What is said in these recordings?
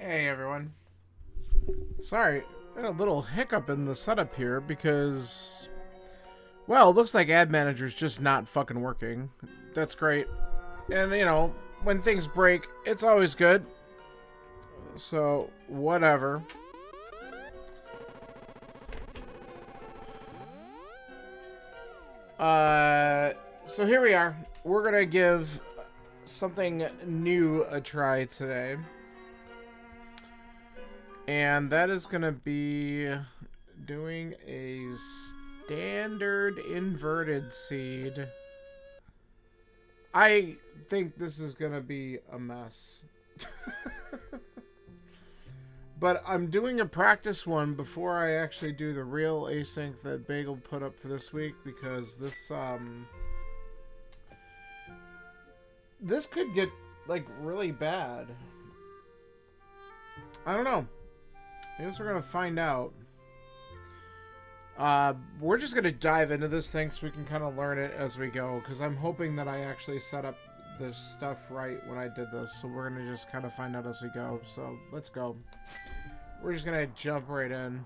Hey everyone. Sorry, I had a little hiccup in the setup here because, well, it looks like Ad Manager's just not fucking working. That's great. And, when things break, it's always good. So, whatever. So here we are. We're gonna give something new a try today. And that is going to be doing a standard inverted seed. I think this is going to be a mess. But I'm doing a practice one before I actually do the real async that Bagel put up for this week, because this could get, like, really bad. I don't know. I guess we're going to find out. We're just going to dive into this thing so we can kind of learn it as we go, because I'm hoping that I actually set up this stuff right when I did this, so we're going to just kind of find out as we go. So, let's go. We're just going to jump right in.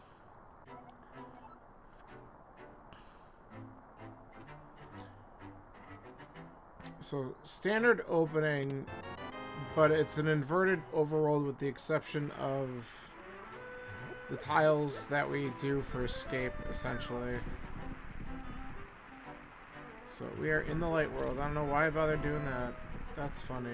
So, standard opening, but it's an inverted overworld with the exception of the tiles that we do for escape, essentially. So we are in the light world. I don't know why I bothered doing that. That's funny.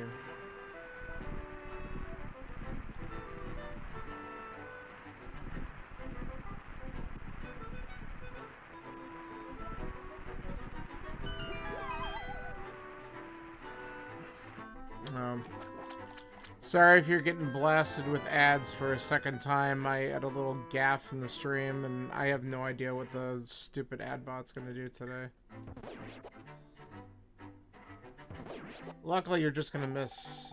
Sorry if you're getting blasted with ads for a second time. I had a little gaffe in the stream, and I have no idea what the stupid ad bot's gonna do today. Luckily, you're just gonna miss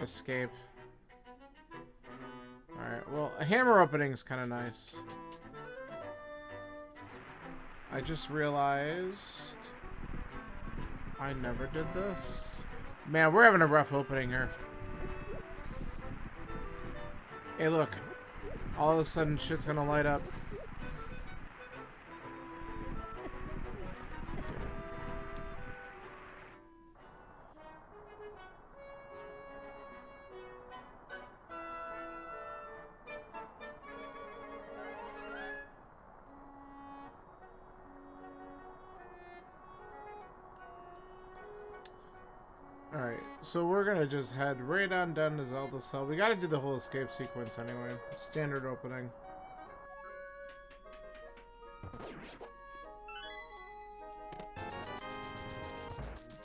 escape. Alright, well, a hammer opening is kind of nice. I just realized I never did this. Man, we're having a rough opening here. Hey, look. All of a sudden, shit's gonna light up. Alright, so we're gonna just head right on down to Zelda's cell. We gotta do the whole escape sequence anyway. Standard opening.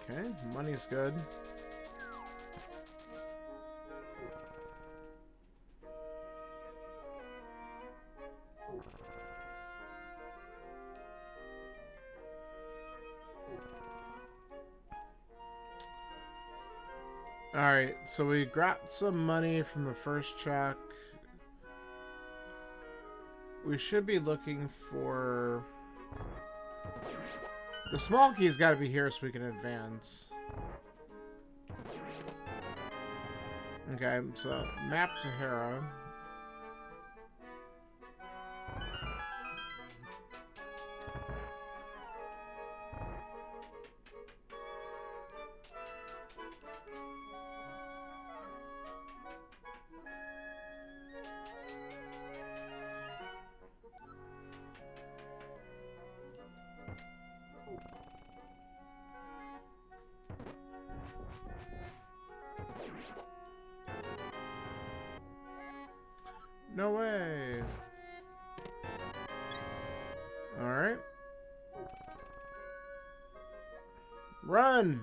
Okay, money's good. Alright, so we got some money from the first check. We should be looking for... The small key's gotta be here so we can advance. Okay, so map to Hera. No way. Alright. Run!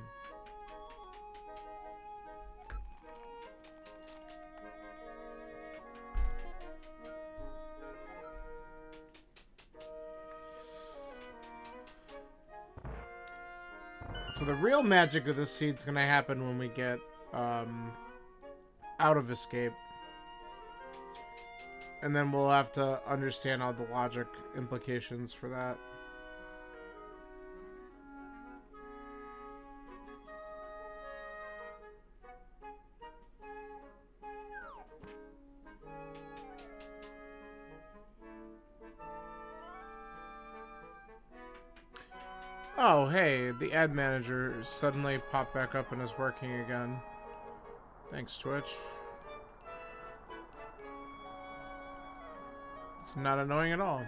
So the real magic of this seed's gonna happen when we get out of escape. And then we'll have to understand all the logic implications for that. Oh, hey, the ad manager suddenly popped back up and is working again. Thanks, Twitch. It's not annoying at all.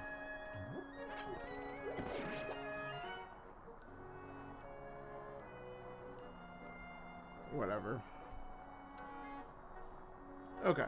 Whatever. Okay.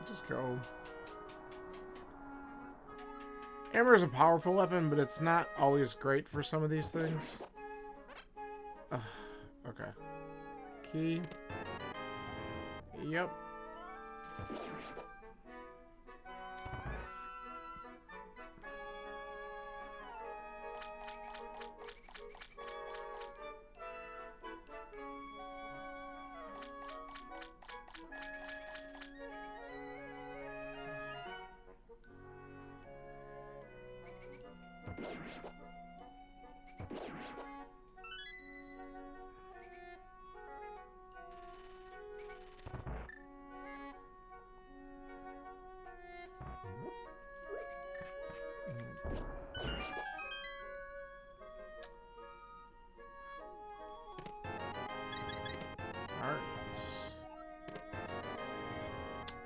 Just go. Hammer is a powerful weapon, but it's not always great for some of these things. Okay. Key. Yep.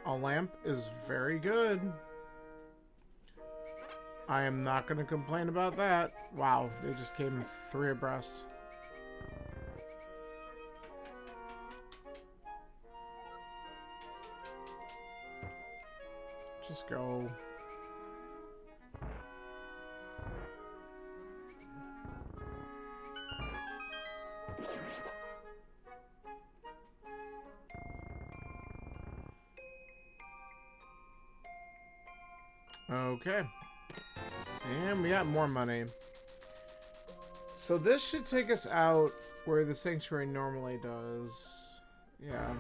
A lamp is very good. I am not going to complain about that. Wow, they just came 3 abreast. Just go. Okay. And we got more money. So this should take us out where the sanctuary normally does. Yeah.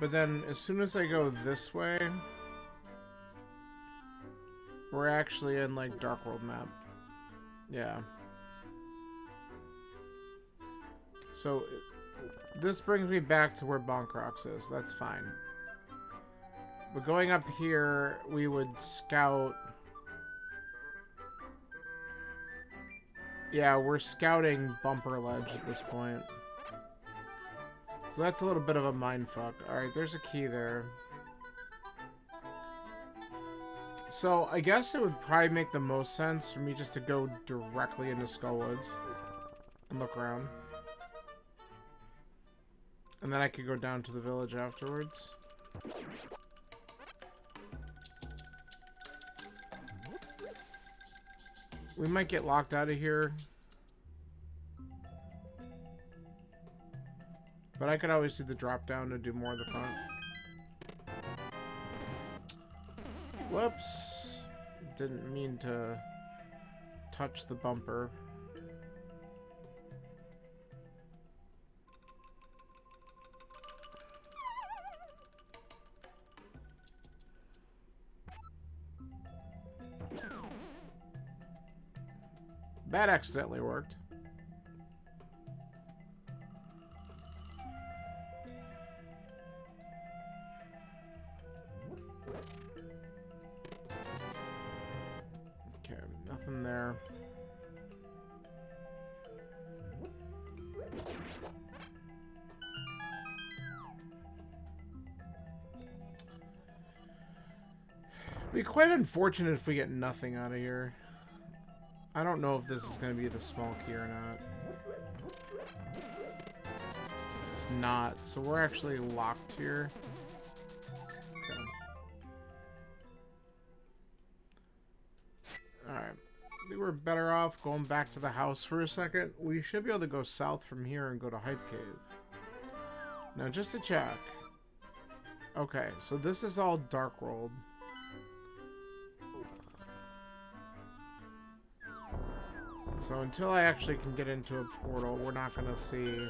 But then as soon as I go this way, we're actually in like Dark World map. Yeah. So this brings me back to where Bonkrox is. That's fine. But going up here, we would scout. Yeah, we're scouting Bumper Ledge at this point. So that's a little bit of a mindfuck. Alright, there's a key there. So I guess it would probably make the most sense for me just to go directly into Skullwoods and look around. And then I could go down to the village afterwards. We might get locked out of here. But I could always do the drop down to do more of the front. Whoops. Didn't mean to touch the bumper. That accidentally worked. Okay, nothing there. It'd be quite unfortunate if we get nothing out of here. I don't know if this is going to be the small key or not. It's not, so we're actually locked here. Okay. Alright. I think we're better off going back to the house for a second. We should be able to go south from here and go to Hype Cave. Now, just to check. Okay, so this is all Dark World. So until I actually can get into a portal, we're not going to see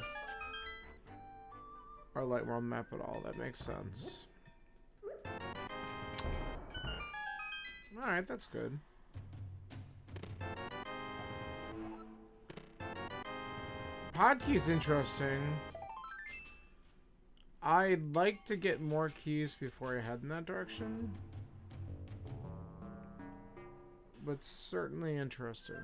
our Light World map at all. That makes sense. Alright, that's good. Podkey's interesting. I'd like to get more keys before I head in that direction. But certainly interesting.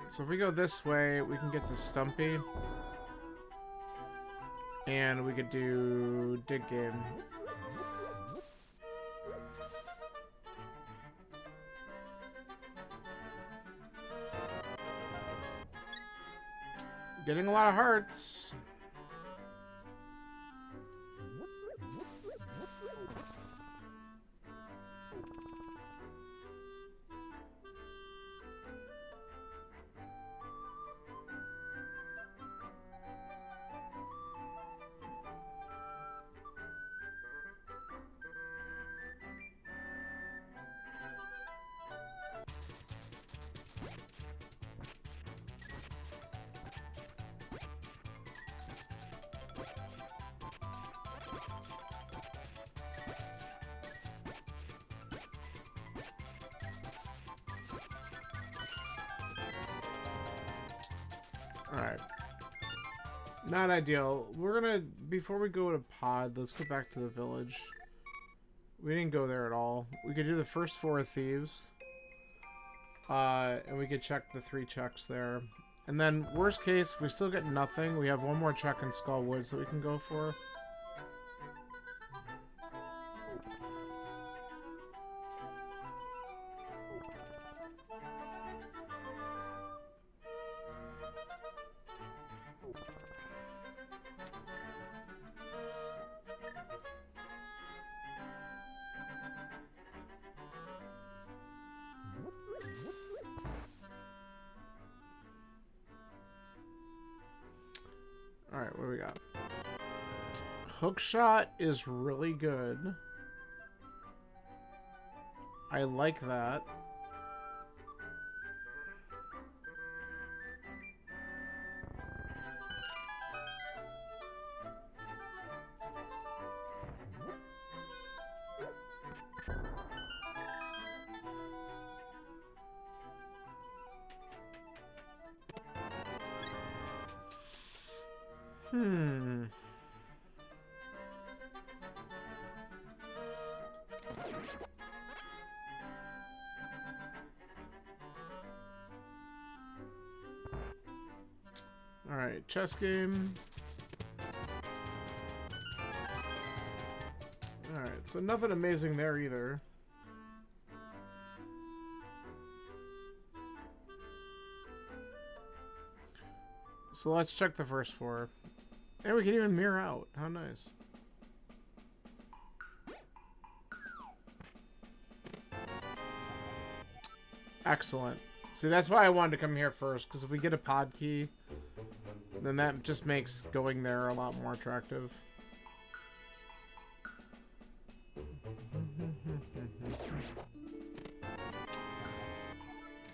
So if we go this way, we can get to Stumpy. And we could do Dig Game. Getting a lot of hearts. Alright. Not ideal. We're gonna, before we go to Pod, let's go back to the village. We didn't go there at all. We could do the first 4 thieves. And we could check the 3 checks there. And then, worst case, we still get nothing. We have one more check in Skull Woods that we can go for. Alright, what do we got? Hookshot is really good. I like that. Alright, chess game. Alright, so nothing amazing there either. So let's check the first 4. And we can even mirror out. How nice. Excellent. See, that's why I wanted to come here first, because if we get a pod key, then that just makes going there a lot more attractive.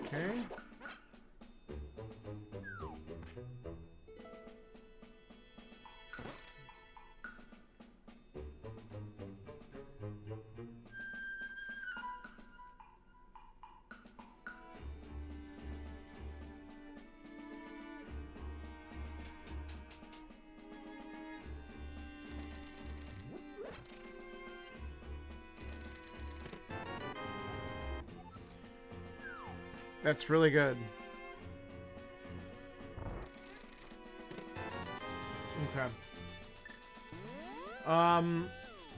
Okay. That's really good. Okay.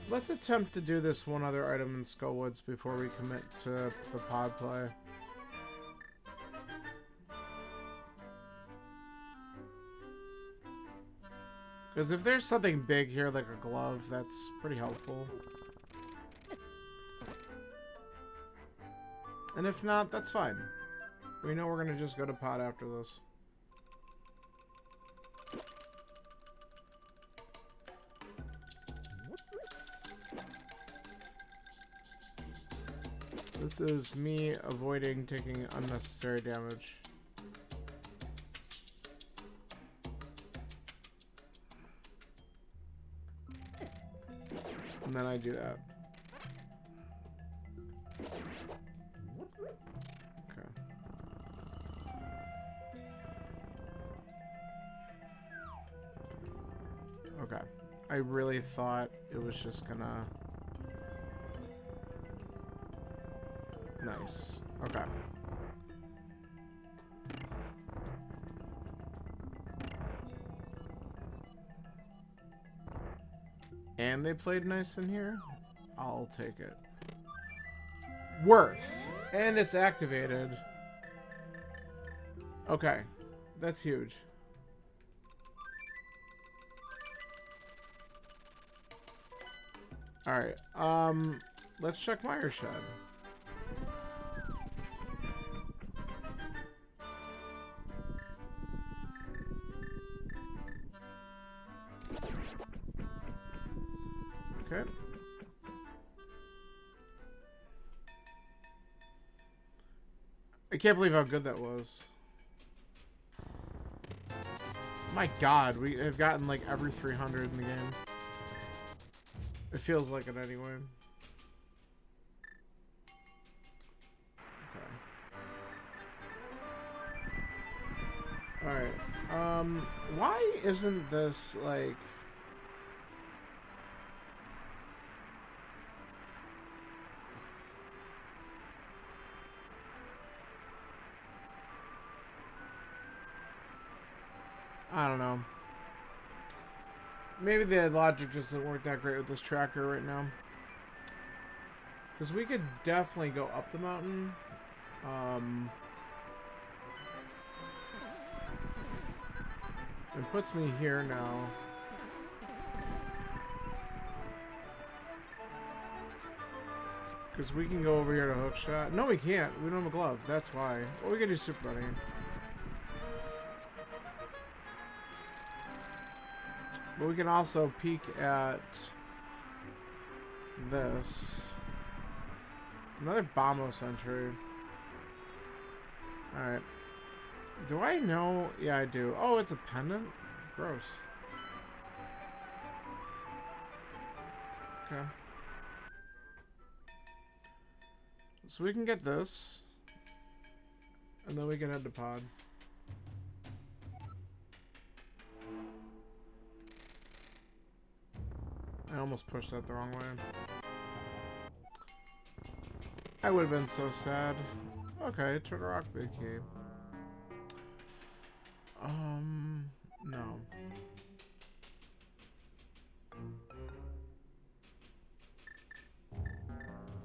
Let's attempt to do this one other item in Skullwoods before we commit to the pod play. Because if there's something big here, like a glove, that's pretty helpful. And if not, that's fine. We know we're going to just go to pot after this. This is me avoiding taking unnecessary damage. And then I do that. Okay. Okay. I really thought it was just gonna... Nice. Okay. And they played nice in here? I'll take it. Worth. And it's activated. Okay. That's huge. Alright. Let's check Mire Shed. Okay. I can't believe how good that was. My god, we have gotten like every 300 in the game. It feels like it anyway. Okay. Alright. Why isn't this like... I don't know. Maybe the logic just doesn't work that great with this tracker right now. Because we could definitely go up the mountain. It puts me here now. Because we can go over here to hook shot. No, we can't. We don't have a glove. That's why. Well, we can do super bunny. But we can also peek at this. Another Bombo Sentry. Alright. Do I know? Yeah, I do. Oh, it's a pendant? Gross. Okay. So we can get this. And then we can head to pod. I almost pushed that the wrong way. I would have been so sad. Okay, Turtle Rock Big Key. No.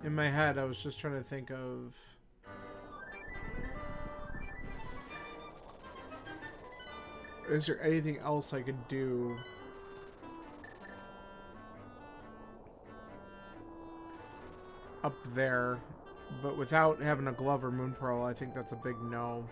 In my head, I was just trying to think of... Is there anything else I could do? Up there, but without having a glove or moon pearl, I think that's a big no.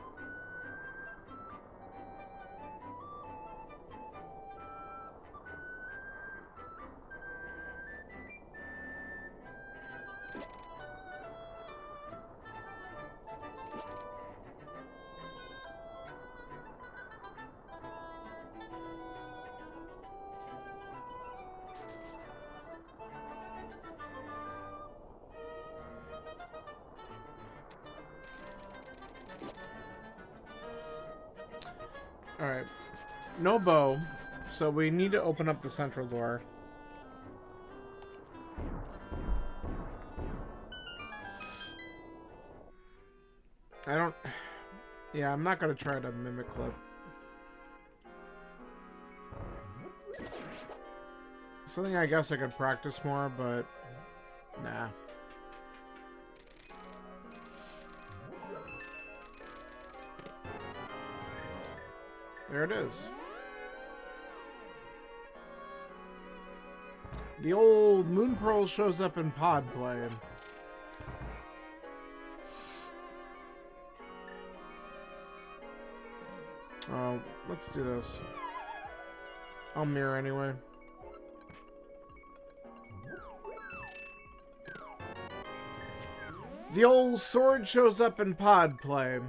Alright. No bow. So we need to open up the central door. I don't... Yeah, I'm not going to try to mimic clip. Something I guess I could practice more, but... Nah. There it is. The old Moon Pearl shows up in pod play. Oh, let's do this. I'll mirror anyway. The old sword shows up in pod play.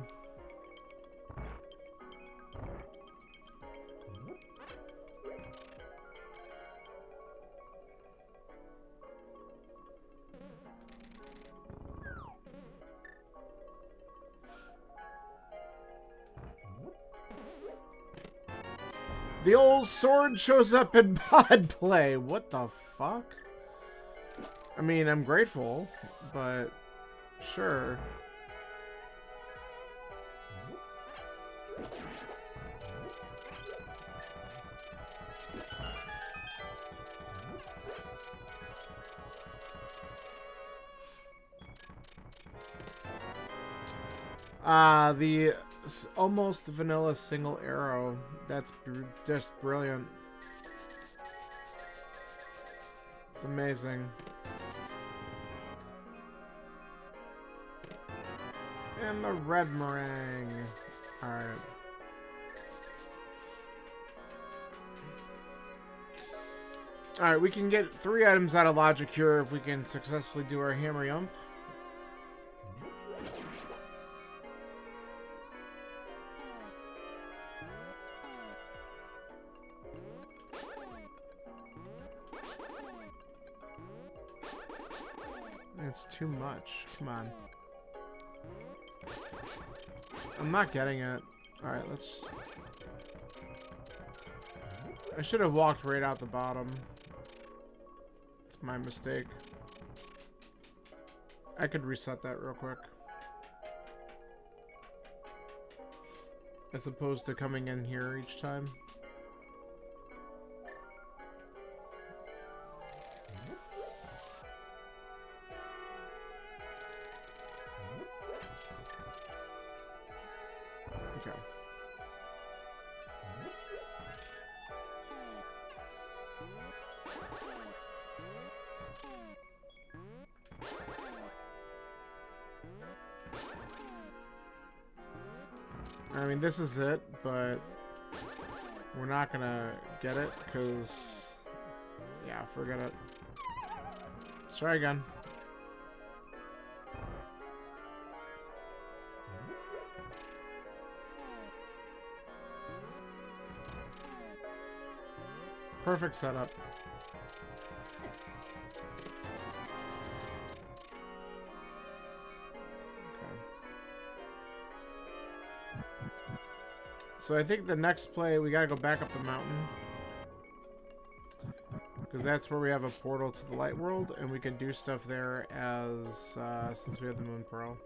The old sword shows up in pod play. What the fuck? I mean, I'm grateful, but sure. The almost vanilla single arrow. That's just brilliant. It's amazing. And the red meringue. Alright. Alright, we can get 3 items out of logic here if we can successfully do our hammer yump. It's too much. Come on. I'm not getting it. Alright, let's... I should have walked right out the bottom. It's my mistake. I could reset that real quick. As opposed to coming in here each time. Okay. I mean, this is it, but we're not gonna get it, because, yeah, forget it. Let's try again. Perfect setup. So I think the next play, we gotta go back up the mountain. Because that's where we have a portal to the light world, and we can do stuff there as, since we have the Moon Pearl.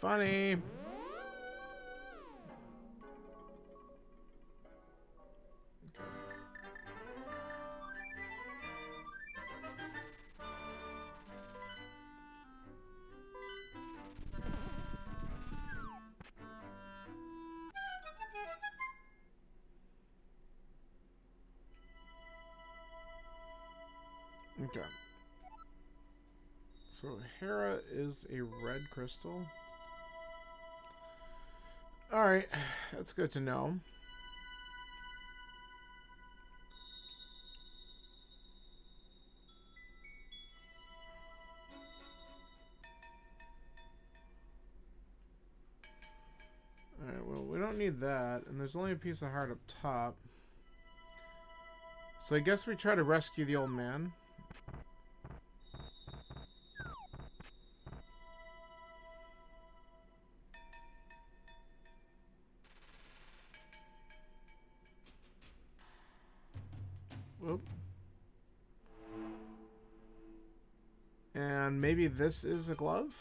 Funny. Okay. So Hera is a red crystal. Alright, that's good to know. Alright, well, we don't need that, and there's only a piece of heart up top. So I guess we try to rescue the old man. Whoop. And maybe this is a glove?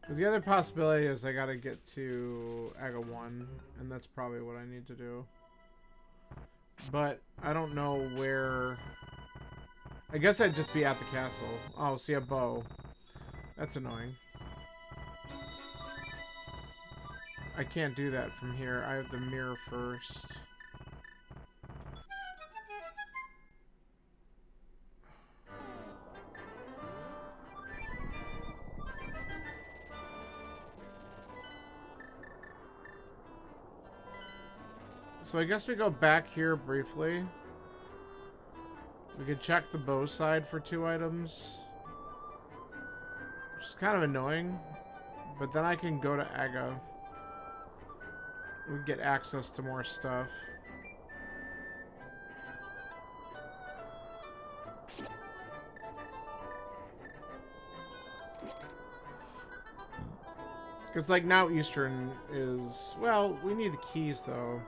Because the other possibility is I gotta get to Aga 1, and that's probably what I need to do. But I don't know where I guess I'd just be at the castle. Oh, see a bow. That's annoying. I can't do that from here. I have the mirror first. So I guess we go back here briefly. We could check the bow side for 2 items. Which is kind of annoying. But then I can go to Aga. We get access to more stuff. Because, like, now Eastern is... Well, we need the keys, though.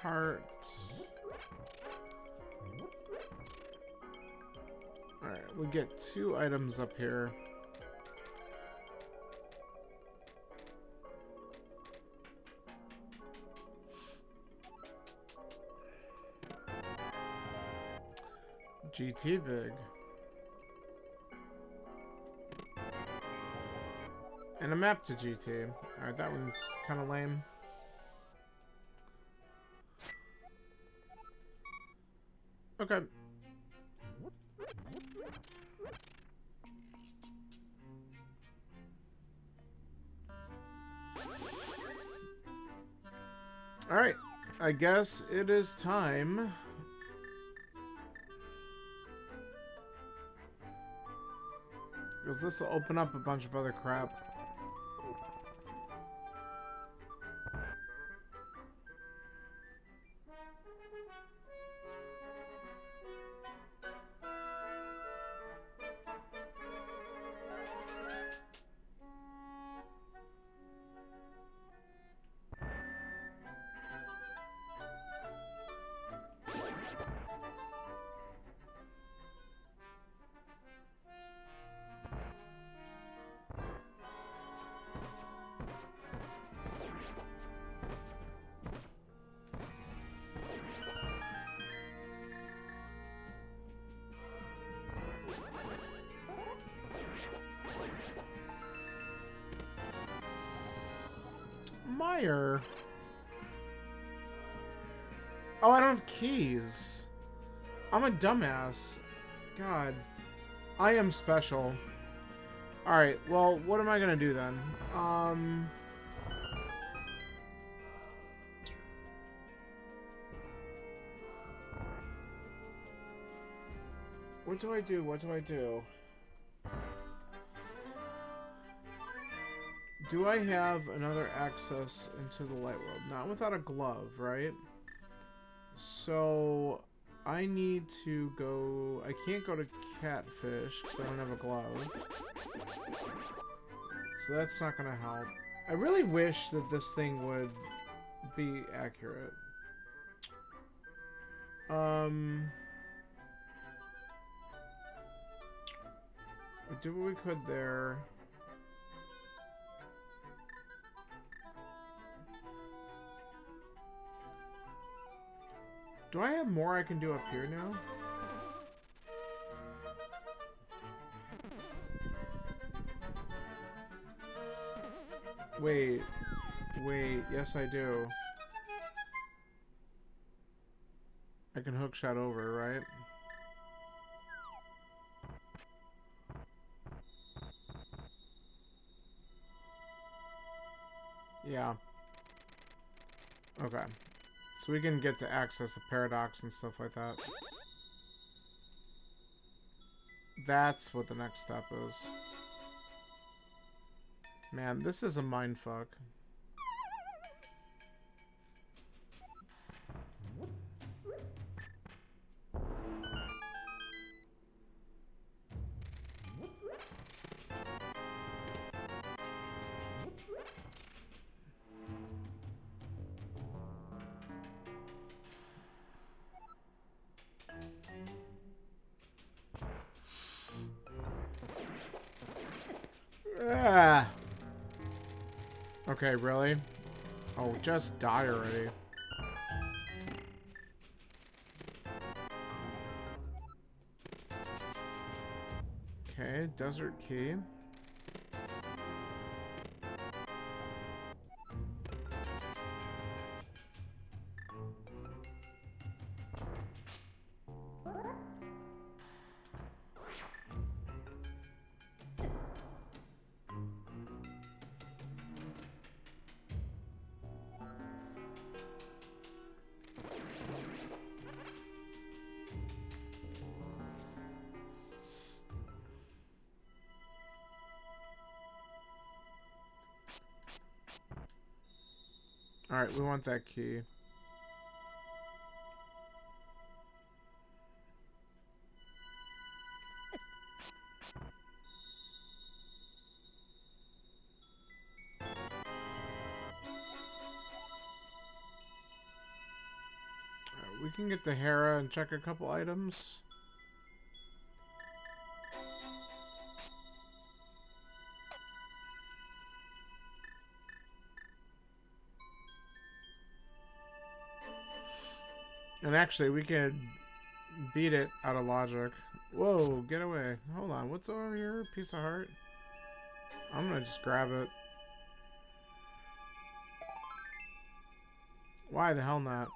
Heart. Alright, we get 2 items up here. GT big. And a map to GT. Alright, that one's kind of lame. Okay. Alright. I guess it is time. Because this will open up a bunch of other crap. Meyer. Oh, I don't have keys. I'm a dumbass. God. I am special. Alright, well, what am I gonna do then? What do I do? What do I do? Do I have another access into the light world? Not without a glove, right? So I need to go... I can't go to Catfish because I don't have a glove. So that's not going to help. I really wish that this thing would be accurate. We did what we could there. Do I have more I can do up here now? Wait. Wait. Yes, I do. I can hookshot over, right? Yeah. Okay. So we can get to access the paradox and stuff like that. That's what the next step is. Man, this is a mindfuck. Ah. Okay, really? Oh, just die already. Okay, desert key. Alright, we want that key. We can get to Hera and check a couple items. And actually, we could beat it out of logic. Whoa, get away. Hold on, what's over here? Piece of heart? I'm gonna just grab it. Why the hell not?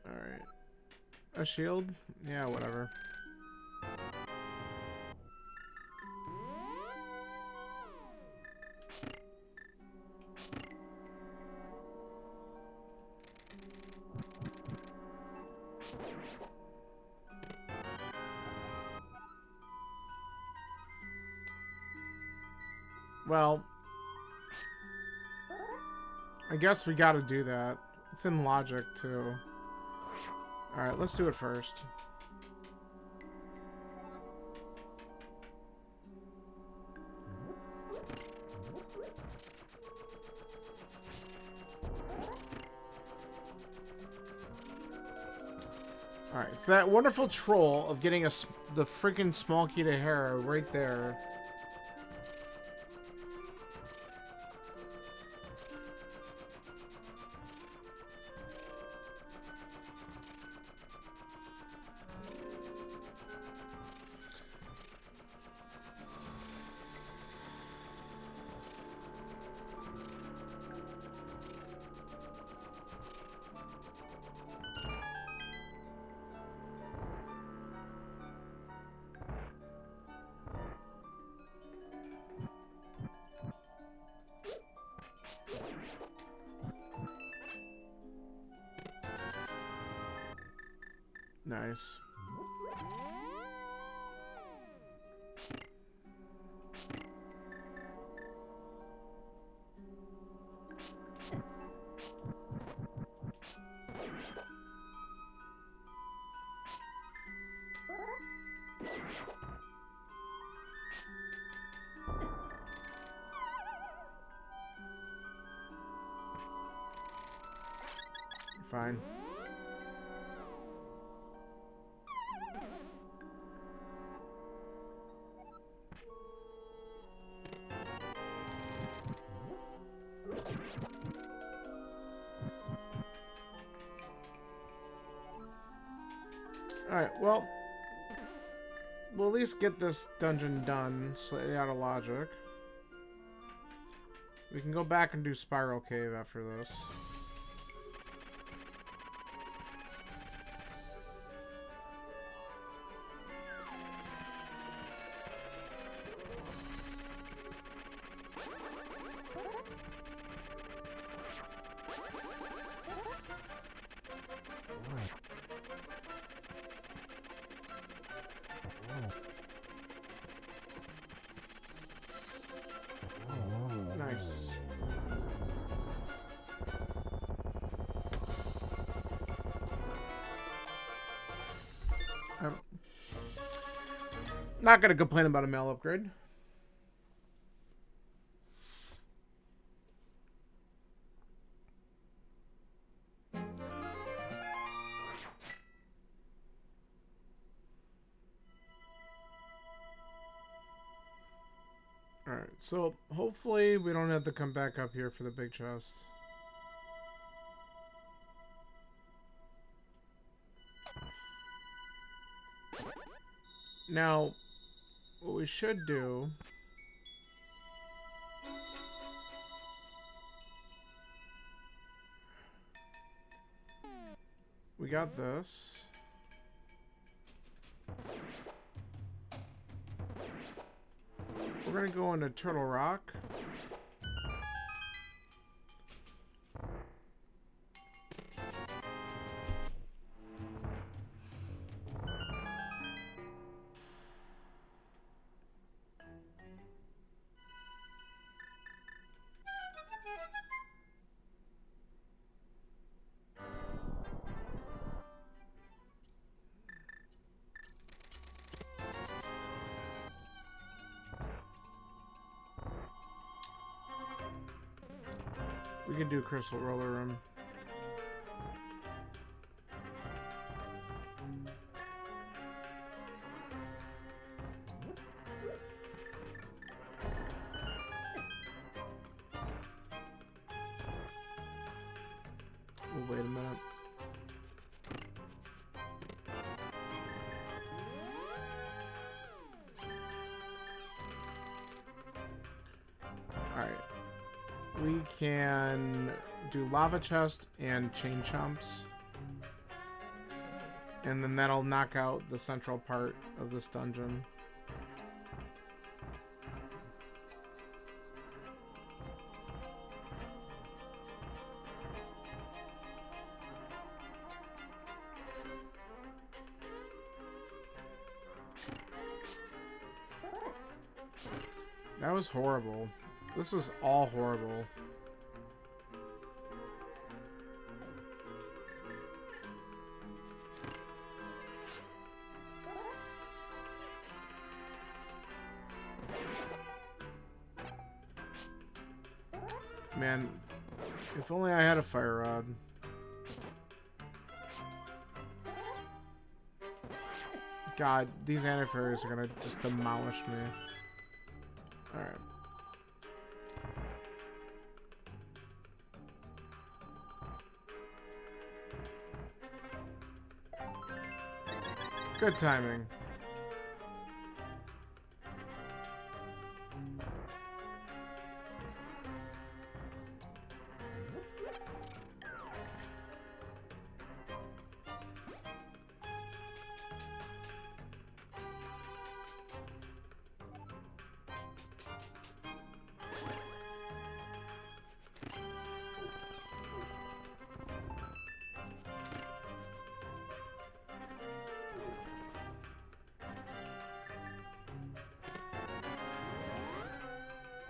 Alright. A shield? Yeah, whatever. Well, I guess we gotta do that. It's in logic, too. Alright, let's do it first. Alright, so that wonderful troll of getting the freaking small key to Hera right there. Nice. Fine. Alright, well, we'll at least get this dungeon done slightly out of logic. We can go back and do Spiral Cave after this. Nice. Not gonna complain about a mail upgrade. Alright, so hopefully we don't have to come back up here for the big chest. Now, what we should do... We got this. We're gonna go into Turtle Rock. We can do Crystal Roller Room. Oh, wait a minute. Alright. We can do Lava Chest and Chain Chomps. And then that'll knock out the central part of this dungeon. That was horrible. This was all horrible. Man, if only I had a fire rod. God, these antifairies are gonna just demolish me. Alright. Good timing.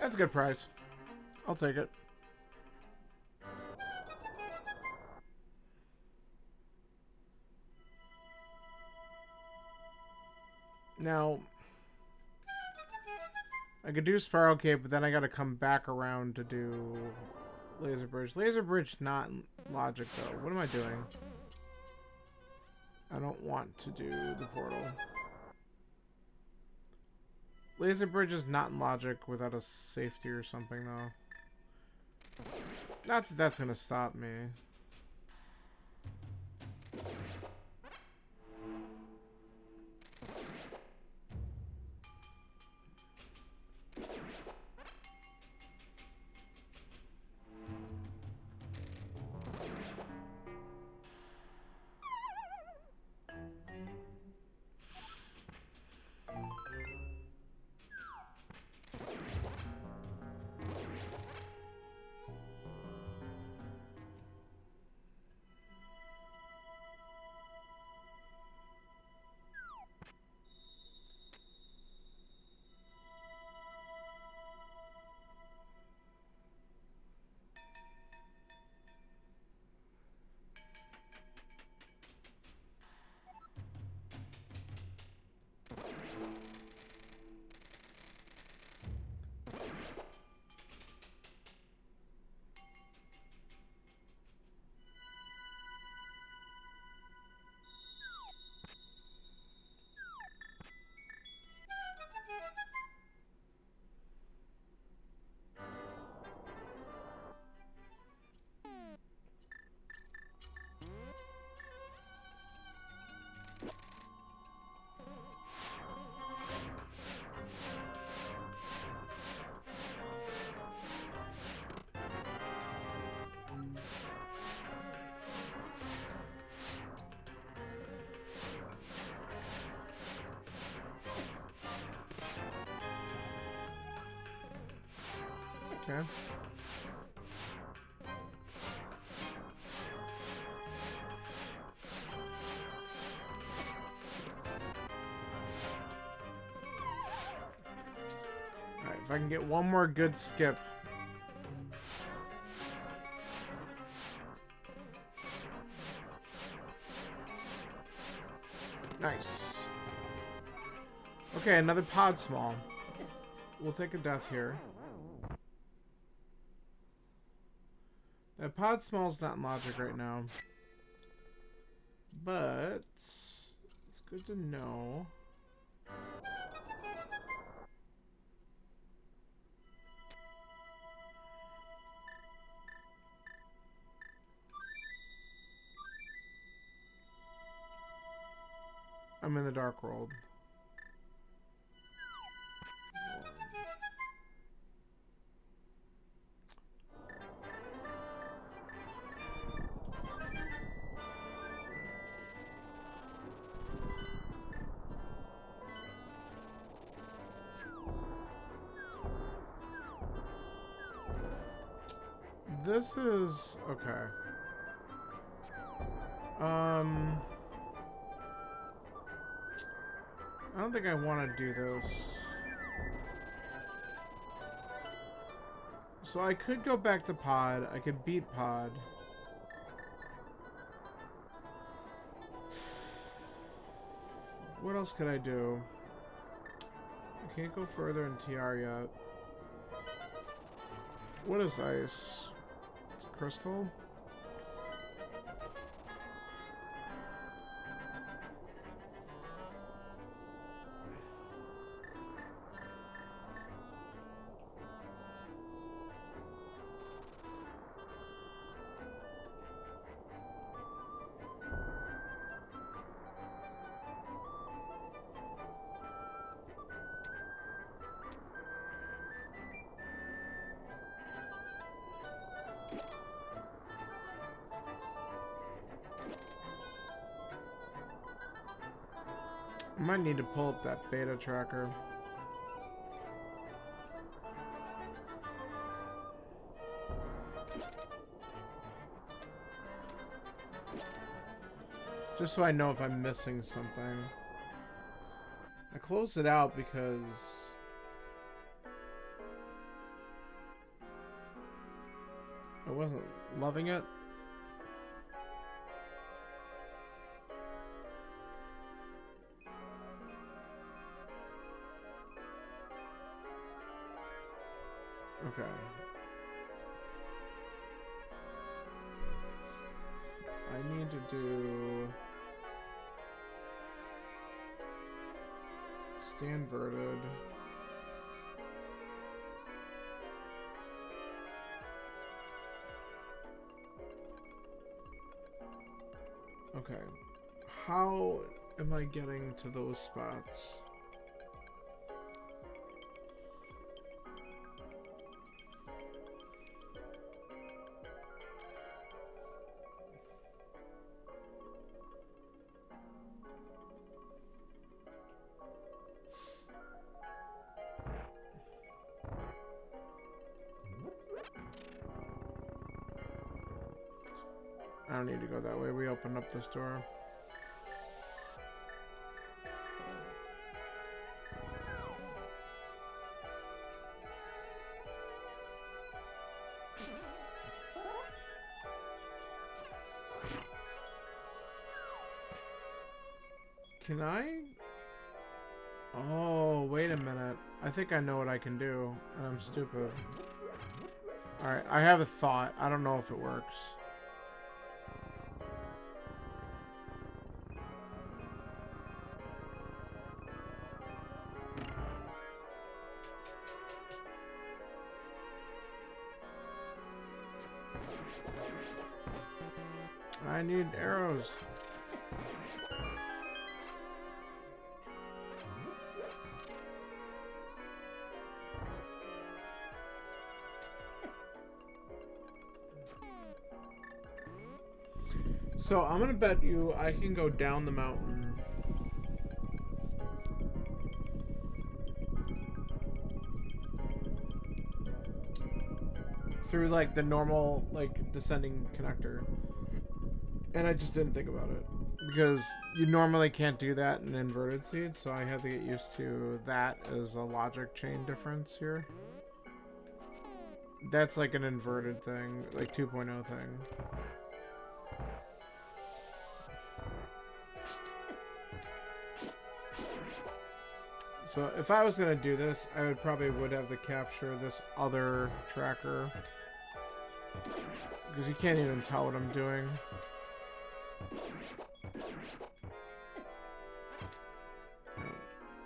That's a good price. I'll take it. Now, I could do Spiral Cape, but then I gotta come back around to do Laser Bridge. Laser Bridge not logic, though. What am I doing? I don't want to do the portal. Laser Bridge is not in logic without a safety or something, though. Not that that's gonna stop me. Okay. Alright, if I can get one more good skip. Nice. Okay, another pod small. We'll take a death here. That pod small's not in logic right now. But it's good to know. I'm in the dark world. This is okay. I don't think I want to do this. So I could go back to Pod. I could beat Pod. What else could I do? I can't go further in TR yet. What is ice? It's a crystal? I might need to pull up that beta tracker. Just so I know if I'm missing something. I closed it out because I wasn't loving it. Okay. I need to do Staninverted. Okay. How am I getting to those spots? I don't need to go that way. We opened up this door. Can I? Oh, wait a minute. I think I know what I can do, and I'm stupid. Alright, I have a thought. I don't know if it works. I need arrows. So I'm gonna bet you I can go down the mountain. through like the normal like descending connector. And I just didn't think about it. Because you normally can't do that in inverted seed, so I had to get used to that as a logic chain difference here. That's like an inverted thing, like 2.0 thing. So if I was gonna do this, I would have to capture this other tracker. Because you can't even tell what I'm doing.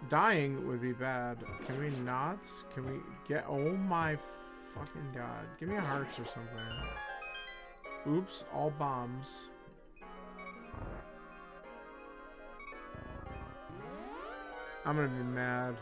Dying would be bad. Can we not? Can we get... Oh my fucking god. Give me a hearts or something. Oops, all bombs. I'm gonna be mad.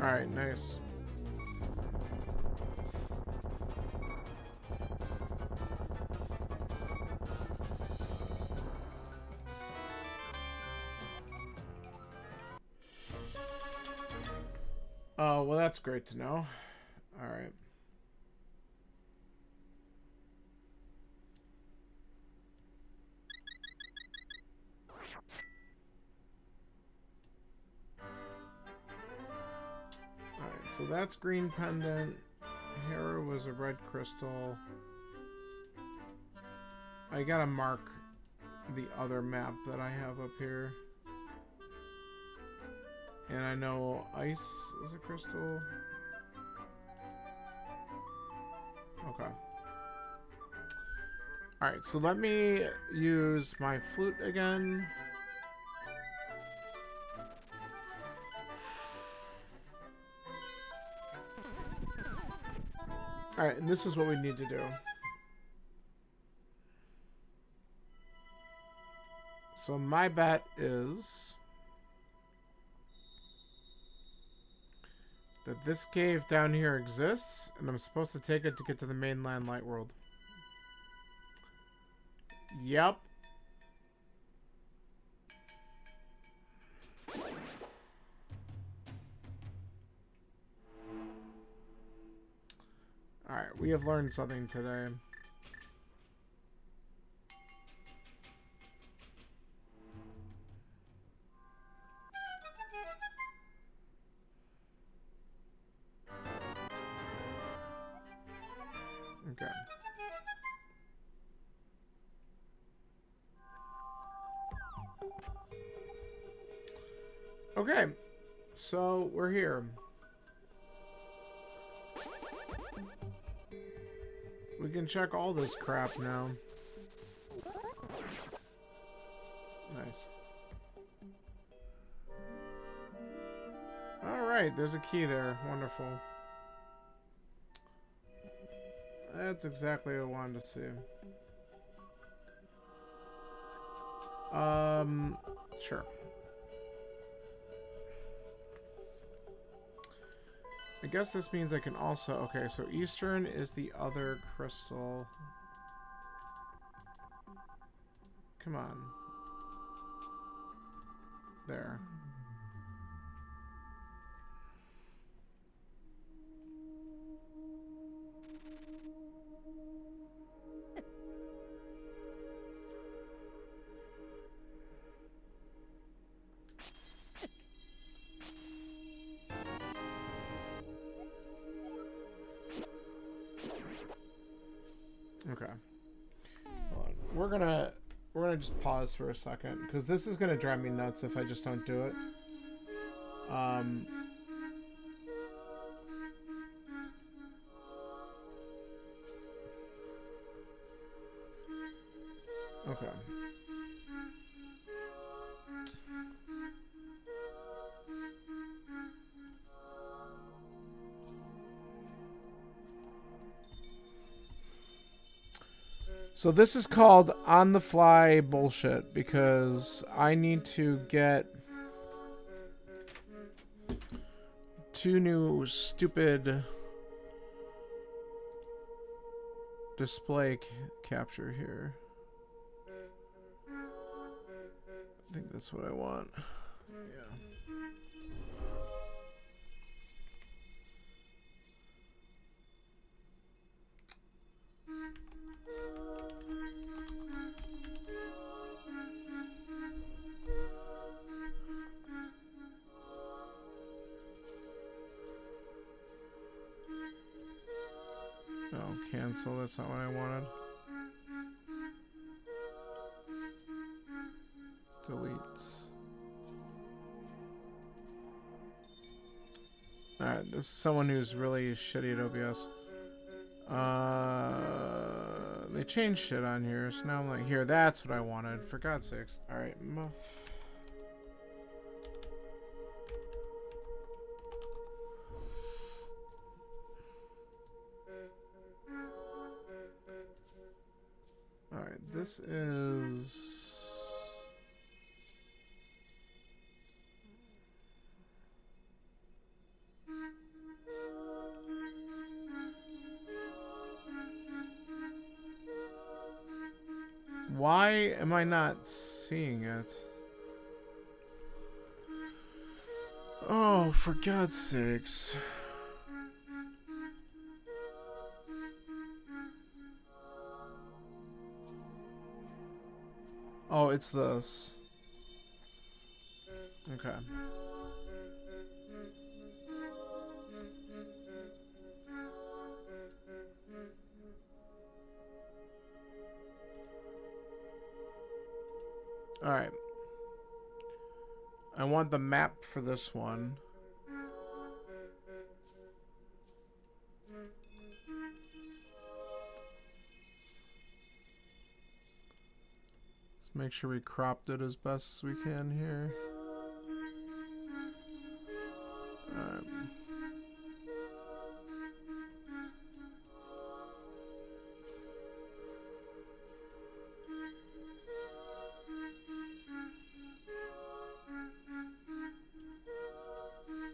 Alright, nice. Oh, well that's great to know. Alright. So that's green pendant. Here was a red crystal. I gotta mark the other map that I have up here. And I know ice is a crystal. Okay. Alright, so let me use my flute again. Alright, and this is what we need to do. So my bet is that this cave down here exists, and I'm supposed to take it to get to the mainland light world. Yep. Alright, we have learned something today. Okay. Okay, so we're here. We can check all this crap now. Nice. Alright, there's a key there. Wonderful. That's exactly what I wanted to see. Sure. I guess this means I can also... Okay, so Eastern is the other crystal. Come on. There. Okay. Hold on. We're gonna just pause for a second because this is gonna drive me nuts if I just don't do it. Okay. So this is called on-the-fly bullshit because I need to get 2 new stupid display capture here. I think that's what I want. Yeah. Oh, cancel. That's not what I wanted. Delete. Alright, this is someone who's really shitty at OBS. They changed shit on here, so now I'm like, here, that's what I wanted. For God's sakes. Alright, muff. Alright, this is... Why am I not seeing it? Oh, for God's sakes. Oh, it's this. Okay. Alright. I want the map for this one. Let's make sure we cropped it as best as we can here. Alright.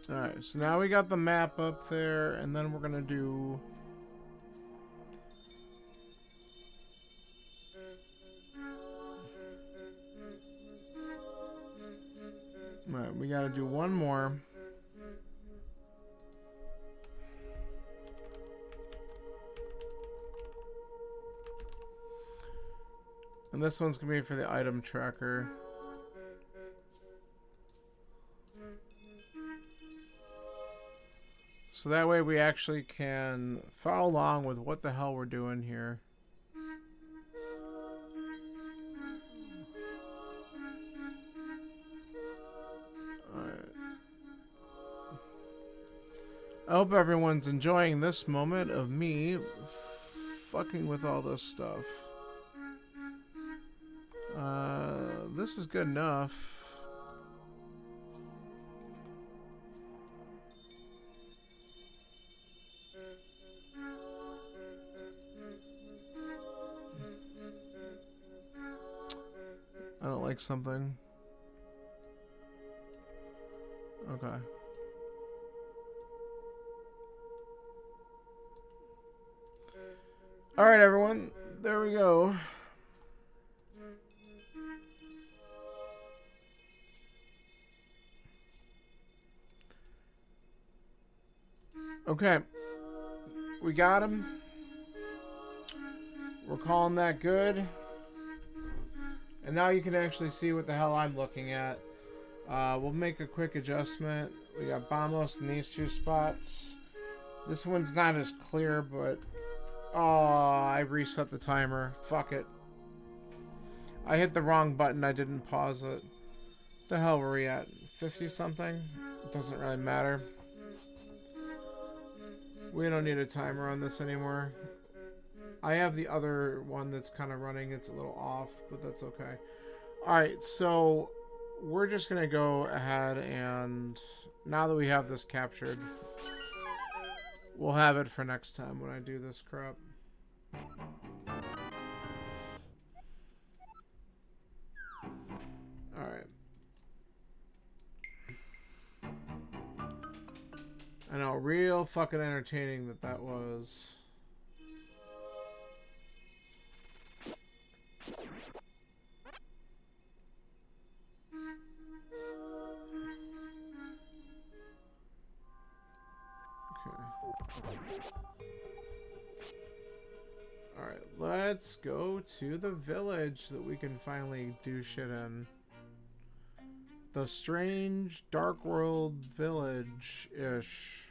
Alright, so now we got the map up there, and then we're gonna do... Alright, we gotta do one more. And this one's gonna be for the item tracker. So that way we actually can follow along with what the hell we're doing here. Alright. I hope everyone's enjoying this moment of me fucking with all this stuff. This is good enough. I don't like something. Okay. Alright, everyone. There we go. Okay. We got him. We're calling that good. And now you can actually see what the hell I'm looking at. We'll make a quick adjustment. We got Bombos in these 2 spots. This one's not as clear, but... Oh, I reset the timer. Fuck it. I hit the wrong button. I didn't pause it. The hell were we at? 50 something? It doesn't really matter. We don't need a timer on this anymore. I have the other one that's kind of running. It's a little off, but that's okay. Alright, so we're just going to go ahead and now that we have this captured, we'll have it for next time when I do this crap. Alright. I know, real fucking entertaining that was. Alright, let's go to the village that we can finally do shit in. The strange dark world village-ish.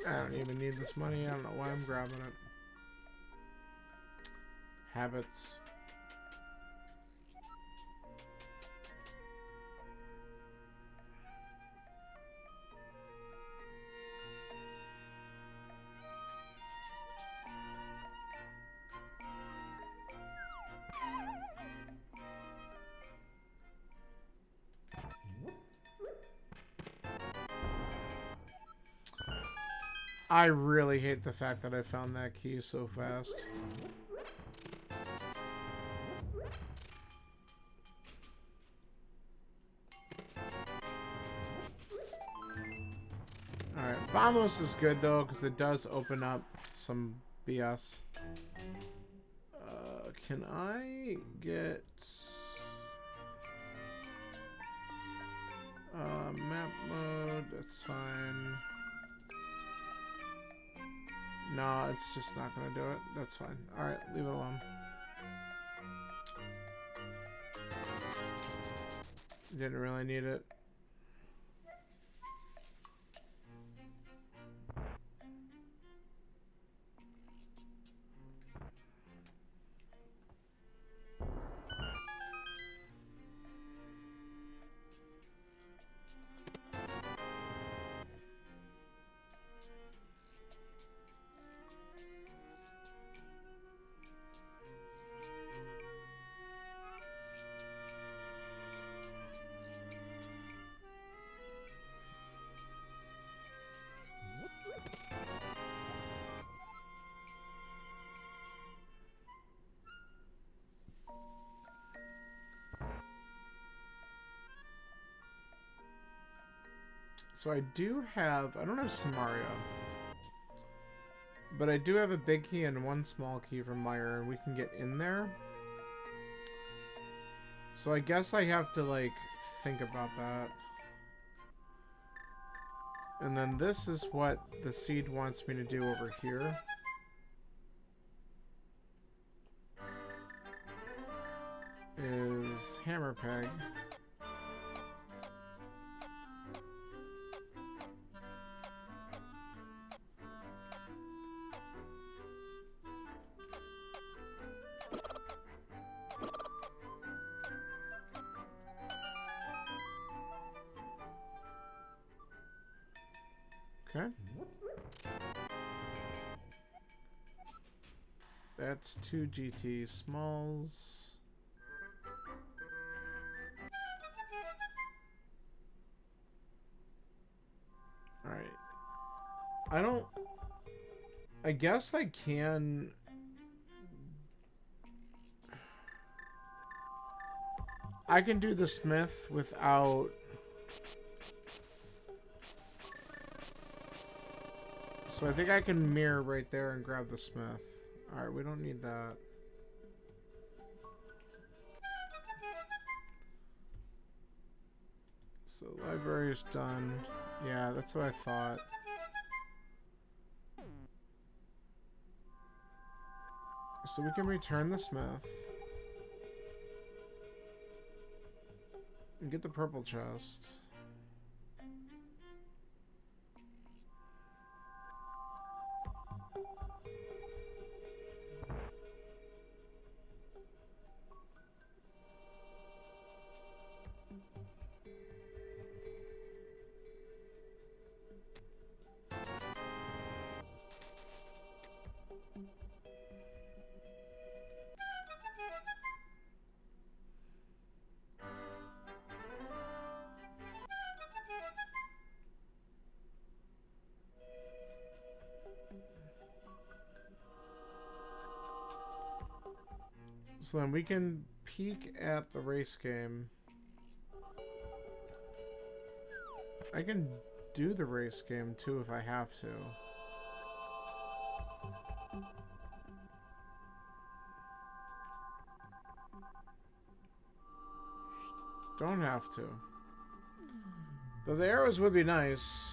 I don't even need this money. I don't know why I'm grabbing it. Habits. I really hate the fact that I found that key so fast. Alright, Vamos is good though, because it does open up some BS. Can I get... map mode, that's fine. No, it's just not gonna do it. That's fine. Alright, leave it alone. Didn't really need it. So I do have... I don't have Samaria. But I do have a big key and one small key from Meyer, and we can get in there. So I guess I have to, like, think about that. And then this is what the seed wants me to do over here. Is hammer peg. Okay. That's 2 GT smalls. Alright. I guess I can... I can do the smith without... So I think I can mirror right there and grab the smith. Alright, we don't need that. So library's done. Yeah, that's what I thought. So we can return the smith. And get the purple chest. So then we can peek at the race game. I can do the race game too if I have to. Don't have to. Though the arrows would be nice.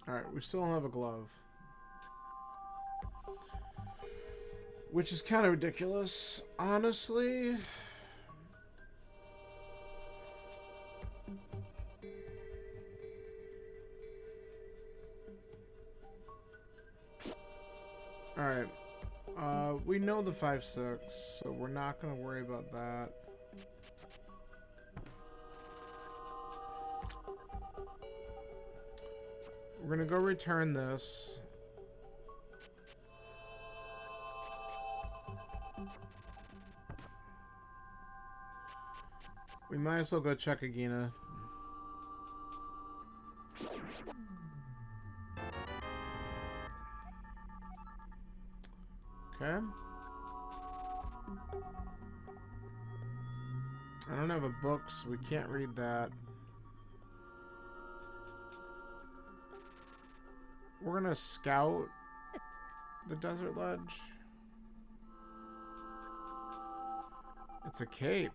Alright, we still don't have a glove. Which is kind of ridiculous, honestly. Alright. We know the 5-6, so we're not going to worry about that. We're going to go return this. We might as well go check Agina. Okay. I don't have a book, so we can't read that. We're gonna scout the desert ledge. It's a cape.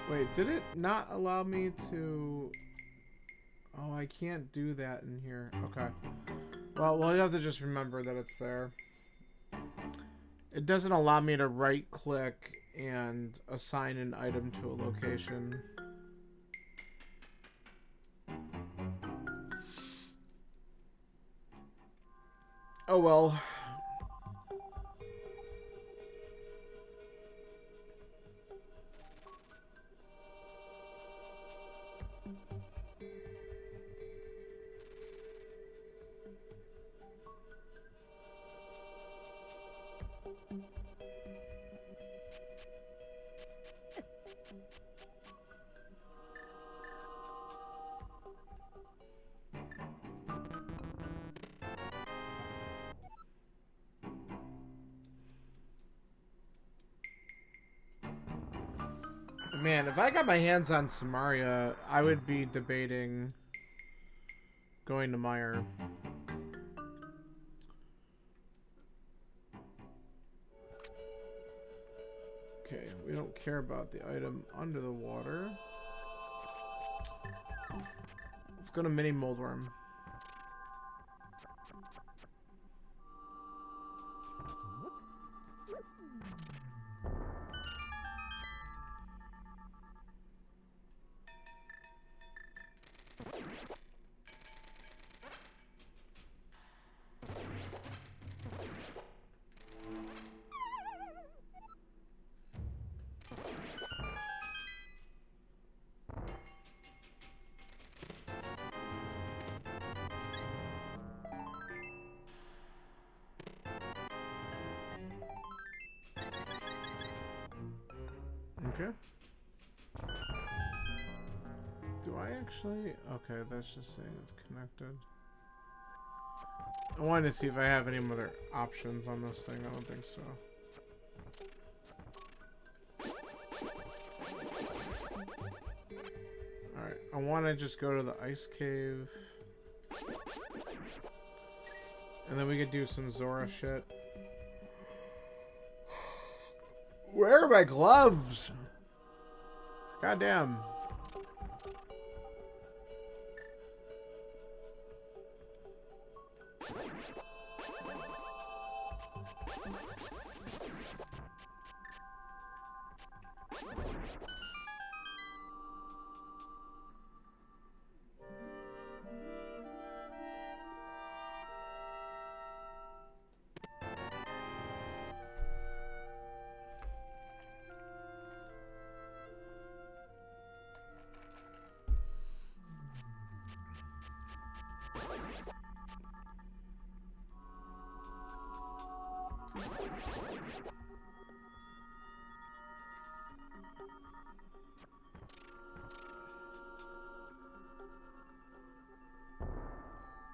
Wait, did it not allow me to... Oh, I can't do that in here. Okay. Well, we'll have to just remember that it's there. It doesn't allow me to right-click and assign an item to a location. Oh well. Man, if I got my hands on Samaria, I would be debating going to Meyer. Okay, we don't care about the item under the water. Let's go to Mini Moldworm. Okay. Do I actually? Okay, that's just saying it's connected. I wanted to see if I have any other options on this thing. I don't think so. Alright, I want to just go to the ice cave. And then we could do some Zora shit. Where are my gloves? Goddamn.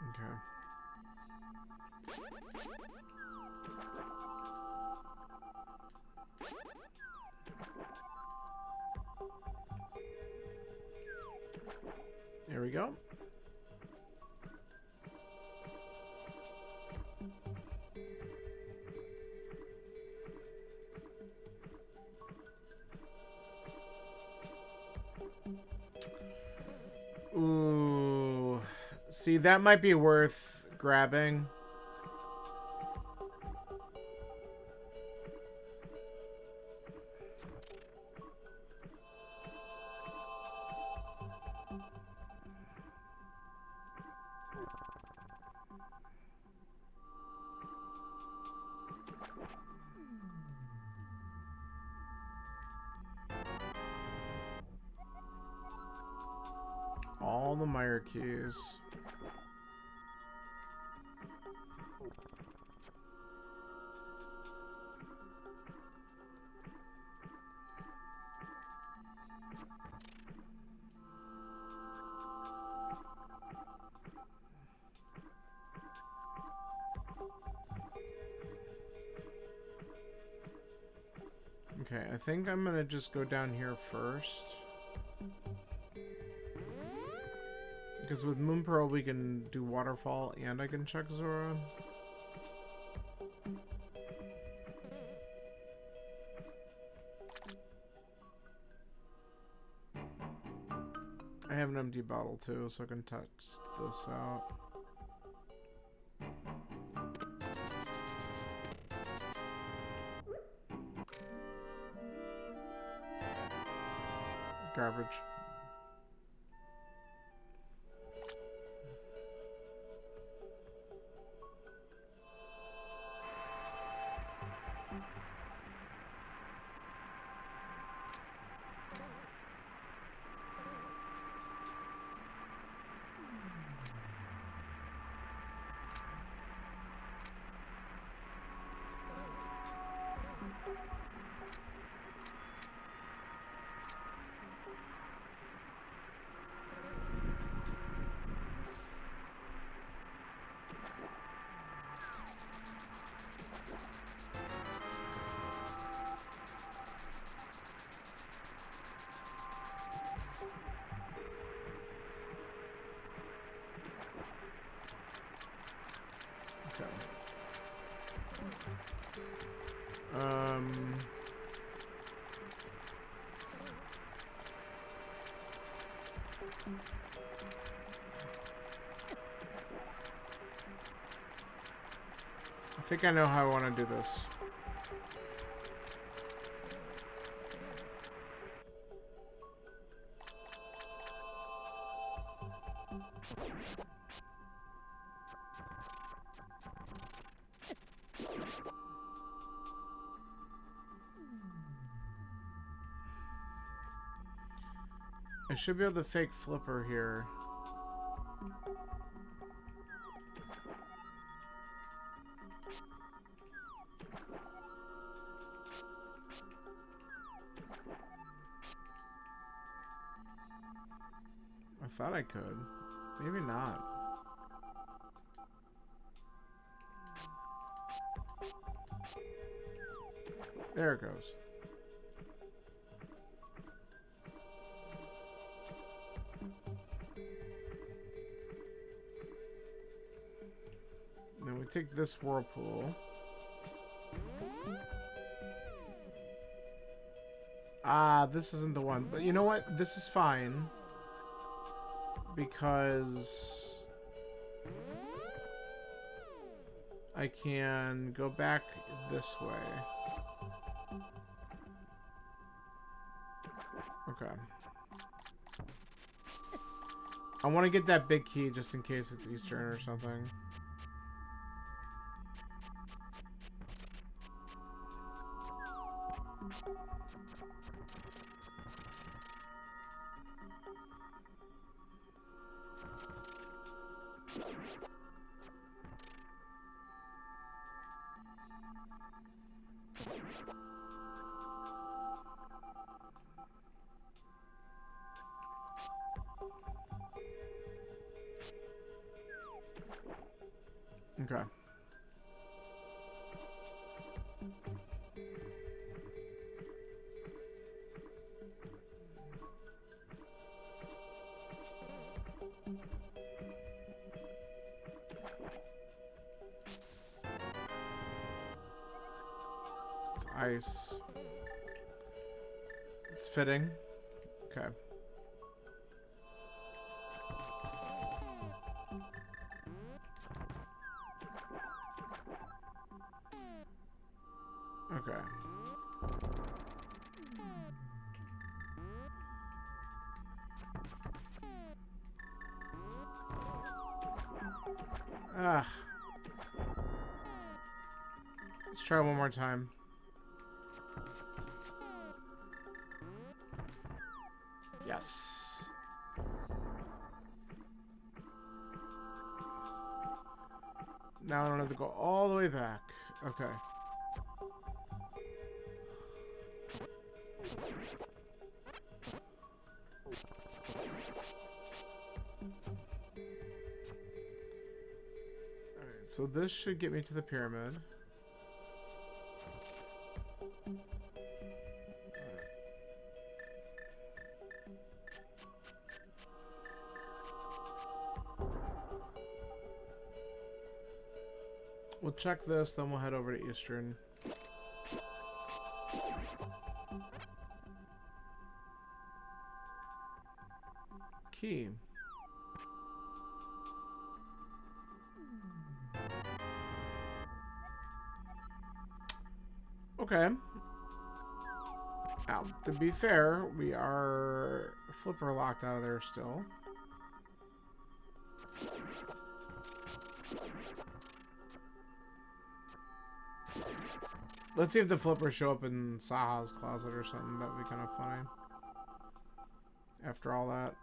Okay. There we go. Ooh. See, that might be worth grabbing. All the Meyer keys. Okay, I think I'm gonna just go down here first. Because with Moon Pearl we can do Waterfall and I can check Zora. I have an empty bottle too, so I can test this out. Garbage. I think I know how I want to do this. I should be able to fake flipper here. I thought I could. Maybe not. There it goes. Then we take this whirlpool. Ah, this isn't the one. But you know what? This is fine. Because I can go back this way. Okay. I want to get that big key just in case it's Eastern or something. Okay. It's ice. It's fitting. Okay. Okay. Ah. Let's try one more time. Yes. Now I don't have to go all the way back. Okay. Alright, so this should get me to the pyramid. We'll check this, then we'll head over to Eastern. Key. Okay. Now, to be fair, we are flipper locked out of there still. Let's see if the flippers show up in Saha's closet or something. That would be kind of funny. After all that.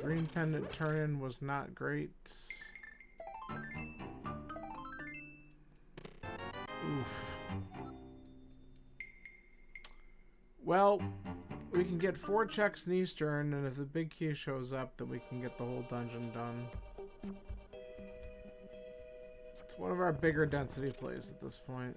Green pendant turn-in was not great. Oof. Well, we can get 4 checks in Eastern, and if the big key shows up, then we can get the whole dungeon done. It's one of our bigger density plays at this point.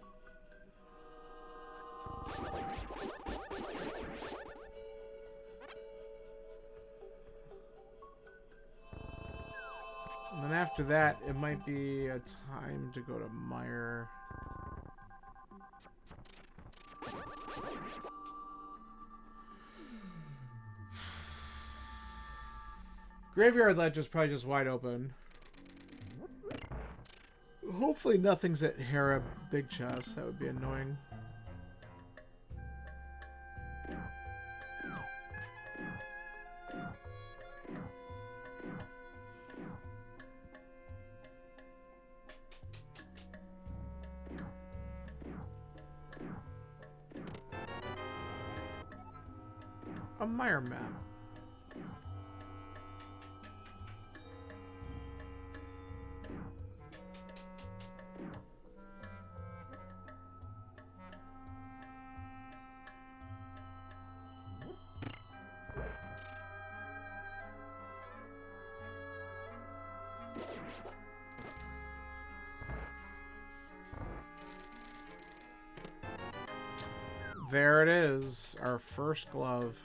And then after that, it might be a time to go to Meyer. Graveyard Ledge is probably just wide open. Hopefully nothing's at Hera Big Chest. That would be annoying. a Meyer map. There it is, our first glove.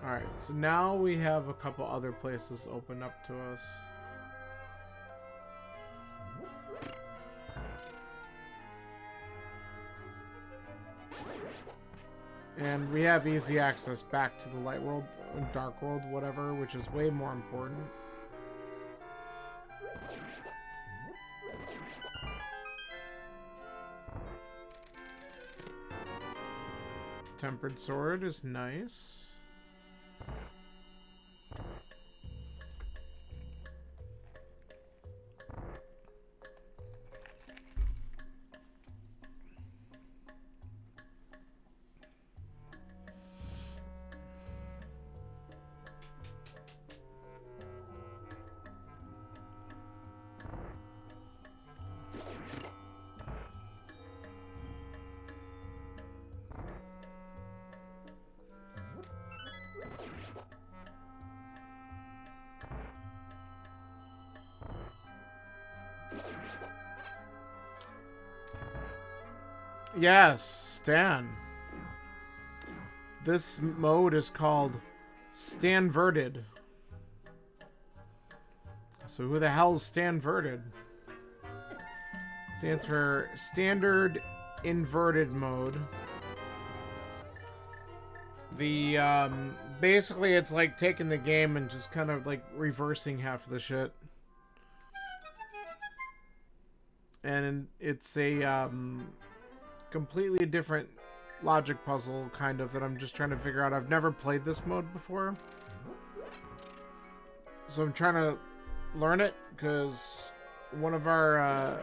Alright, so now we have a couple other places open up to us. And we have easy access back to the light world, dark world, whatever, which is way more important. Tempered sword is nice. Yes, Stan. This mode is called Staninverted. So who the hell is Staninverted? Stands for Standard Inverted Mode. The, basically it's like taking the game and just kind of like reversing half of the shit. And it's a, completely different logic puzzle, kind of, that I'm just trying to figure out. I've never played this mode before, so I'm trying to learn it, because one of our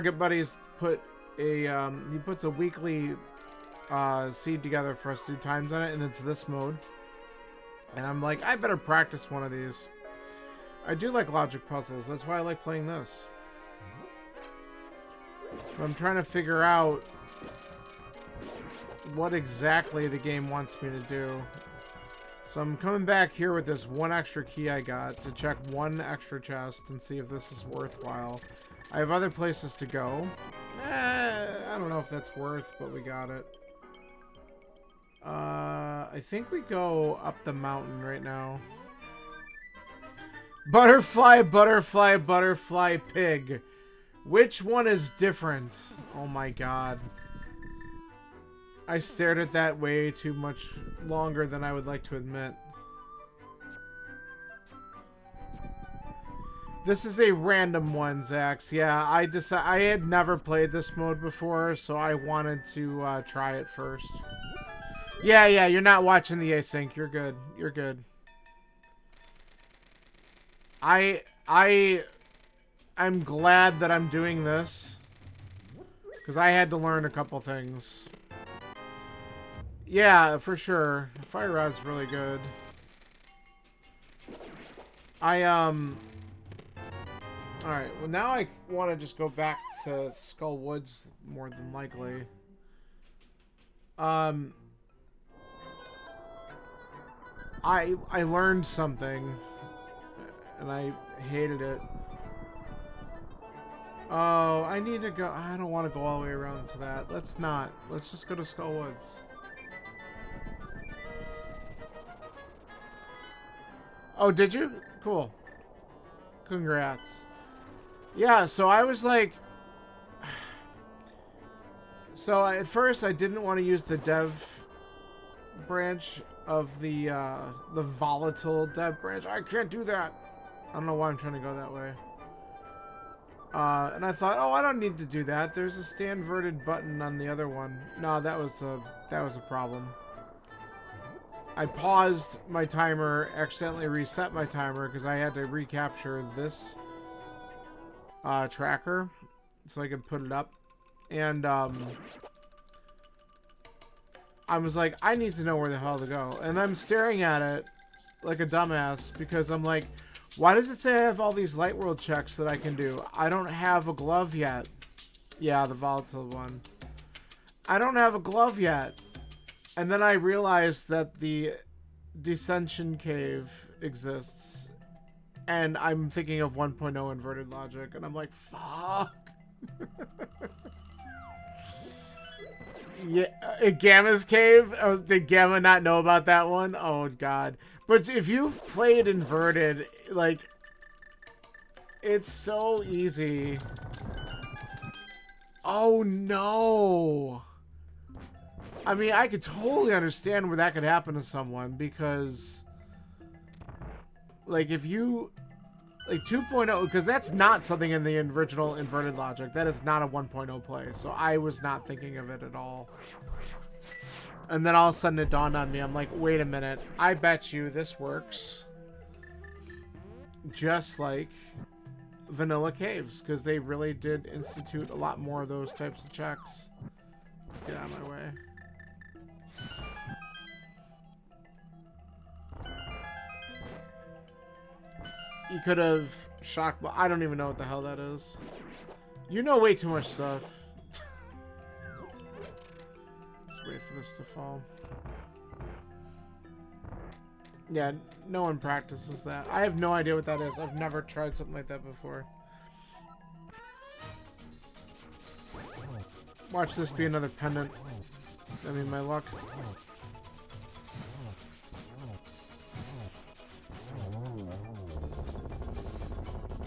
good buddies put a, he puts a weekly seed together for us to do times on it, and it's this mode. And I'm like, I better practice one of these. I do like logic puzzles, that's why I like playing this. I'm trying to figure out what exactly the game wants me to do. So I'm coming back here with this one extra key I got to check one extra chest and see if this is worthwhile. I have other places to go. I don't know if that's worth, but we got it. I think we go up the mountain right now. Butterfly, butterfly, butterfly, pig. Which one is different? Oh my god. I stared at that way too much longer than I would like to admit. This is a random one, Zax. Yeah, I had never played this mode before, so I wanted to try it first. Yeah, you're not watching the async. You're good. You're good. I'm glad that I'm doing this, because I had to learn a couple things. Yeah, for sure. Fire Rod's really good. Alright, well now I want to just go back to Skull Woods, more than likely. I learned something, and I hated it. Oh, I need to go. I don't want to go all the way around to that. Let's not. Let's just go to Skull Woods. Oh, did you? Cool. Congrats. Yeah, so I was like... So at first I didn't want to use the dev branch of the volatile dev branch. I can't do that. I don't know why I'm trying to go that way. And I thought, oh, I don't need to do that. There's a Staninverted button on the other one. No, that was a problem. I paused my timer, accidentally reset my timer because I had to recapture this tracker so I can put it up. And I was like, I need to know where the hell to go. And I'm staring at it like a dumbass because I'm like, why does it say I have all these light world checks that I can do? I don't have a glove yet. Yeah, the volatile one. I don't have a glove yet. And then I realized that the Descension Cave exists. And I'm thinking of 1.0 inverted logic. And I'm like, fuck. Yeah, Gamma's Cave? Oh, did Gamma not know about that one? Oh, God. But if you've played Inverted, like, it's so easy. Oh, no. I mean, I could totally understand where that could happen to someone because, like, if you, like, 2.0, because that's not something in the original inverted logic. That is not a 1.0 play, so I was not thinking of it at all. And then all of a sudden it dawned on me. I'm like, wait a minute. I bet you this works just like Vanilla Caves, because they really did institute a lot more of those types of checks. Get out of my way. You could have shocked, but I don't even know what the hell that is. You know way too much stuff. Let's wait for this to fall. Yeah, no one practices that. I have no idea what that is. I've never tried something like that before. Watch this be another pendant. I mean, my luck.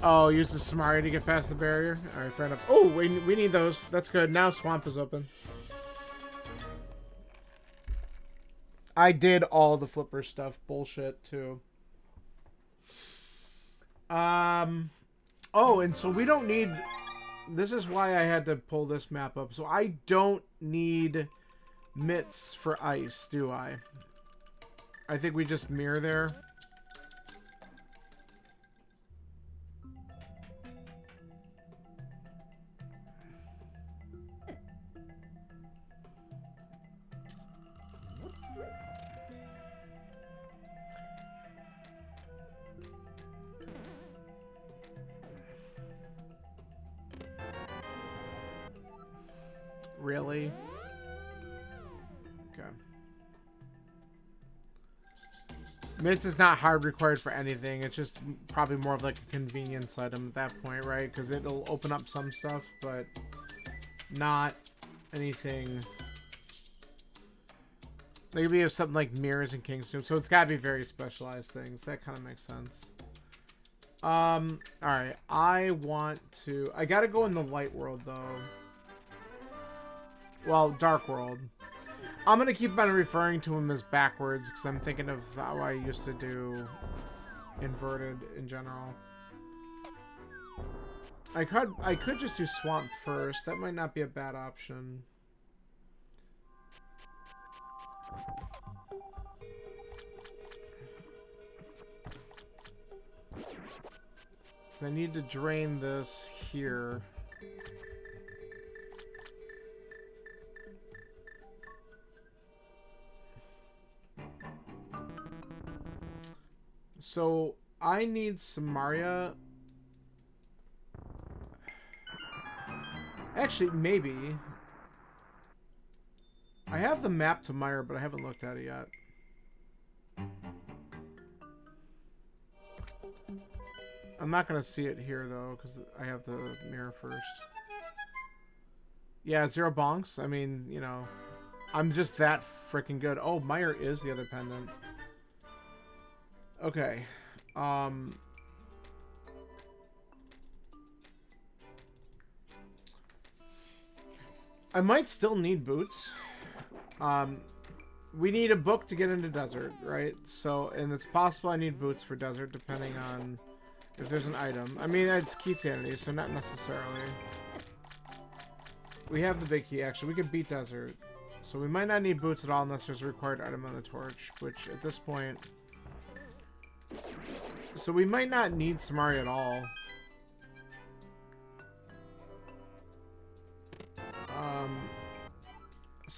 Oh, use the Samari to get past the barrier? Alright, fair enough. Oh, we need those. That's good. Now Swamp is open. I did all the flipper stuff. Bullshit, too. Oh, and so we don't need... This is why I had to pull this map up. So I don't need mitts for ice, do I? I think we just mirror there. Really? Okay. Mitts is not hard required for anything. It's just probably more of like a convenience item at that point, right? Because it'll open up some stuff, but not anything. Maybe you have something like mirrors and King's, so it's got to be very specialized things. That kind of makes sense. Alright. I want to... I gotta go in the light world, though. Well, Dark World. I'm going to keep on referring to him as backwards because I'm thinking of how I used to do Inverted in general. I could just do Swamp first. That might not be a bad option. So I need to drain this here. So, I need Samaria. Actually, maybe. I have the map to Meyer, but I haven't looked at it yet. I'm not going to see it here, though, because I have the mirror first. Yeah, 0 bonks. I mean, you know, I'm just that freaking good. Oh, Meyer is the other pendant. Okay. I might still need boots. We need a book to get into desert, right? So, and it's possible I need boots for desert depending on if there's an item. I mean, it's key sanity, so not necessarily. We have the big key, actually. We could beat desert. So we might not need boots at all unless there's a required item on the torch, which at this point... So we might not need Samari at all.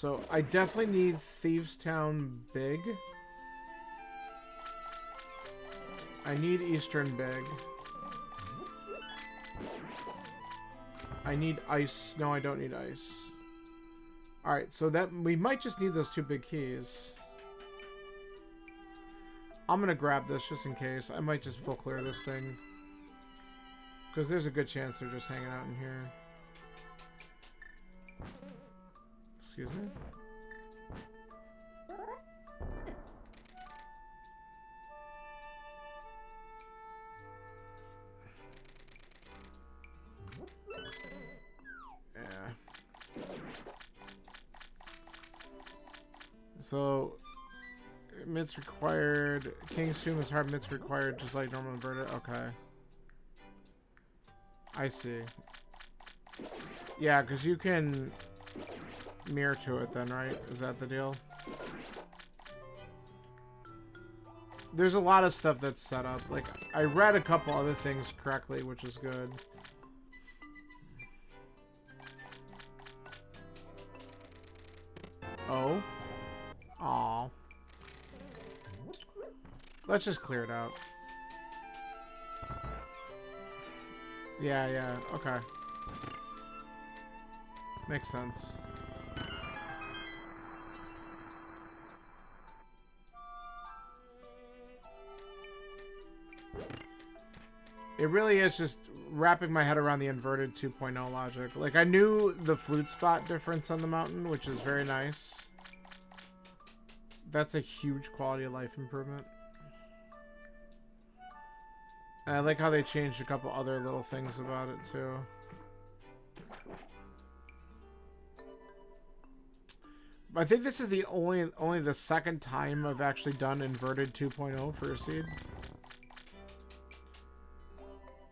So I definitely need Thieves Town big. I need Eastern big. I need ice. No, I don't need ice. Alright, so that we might just need those 2 big keys. I'm gonna grab this just in case. I might just full clear this thing. Because there's a good chance they're just hanging out in here. Excuse me? So, mitts required. King's Tomb is hard mitts required, just like normal inverted. Okay. I see. Yeah, because you can mirror to it then, right? Is that the deal? There's a lot of stuff that's set up. Like, I read a couple other things correctly, which is good. Oh. Aw. Let's just clear it out. Yeah, yeah, okay. Makes sense. It really is just wrapping my head around the inverted 2.0 logic. Like, I knew the flute spot difference on the mountain, which is very nice. That's a huge quality of life improvement. And I like how they changed a couple other little things about it too. I think this is the only the second time I've actually done inverted 2.0 for a seed.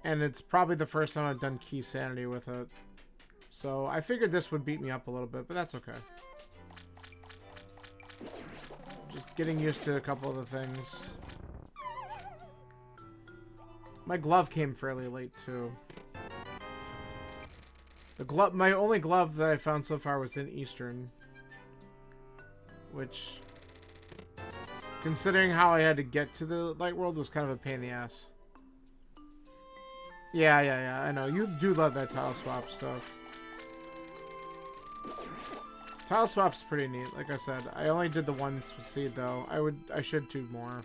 And it's probably the first time I've done key sanity with it. So I figured this would beat me up a little bit, but that's okay. Just getting used to a couple of the things. My glove came fairly late too. The glove, my only glove that I found so far was in Eastern. Which, considering how I had to get to the light world, was kind of a pain in the ass. Yeah, I know. You do love that tile swap stuff. Tile swap's pretty neat, like I said. I only did the one seed though. I should do more.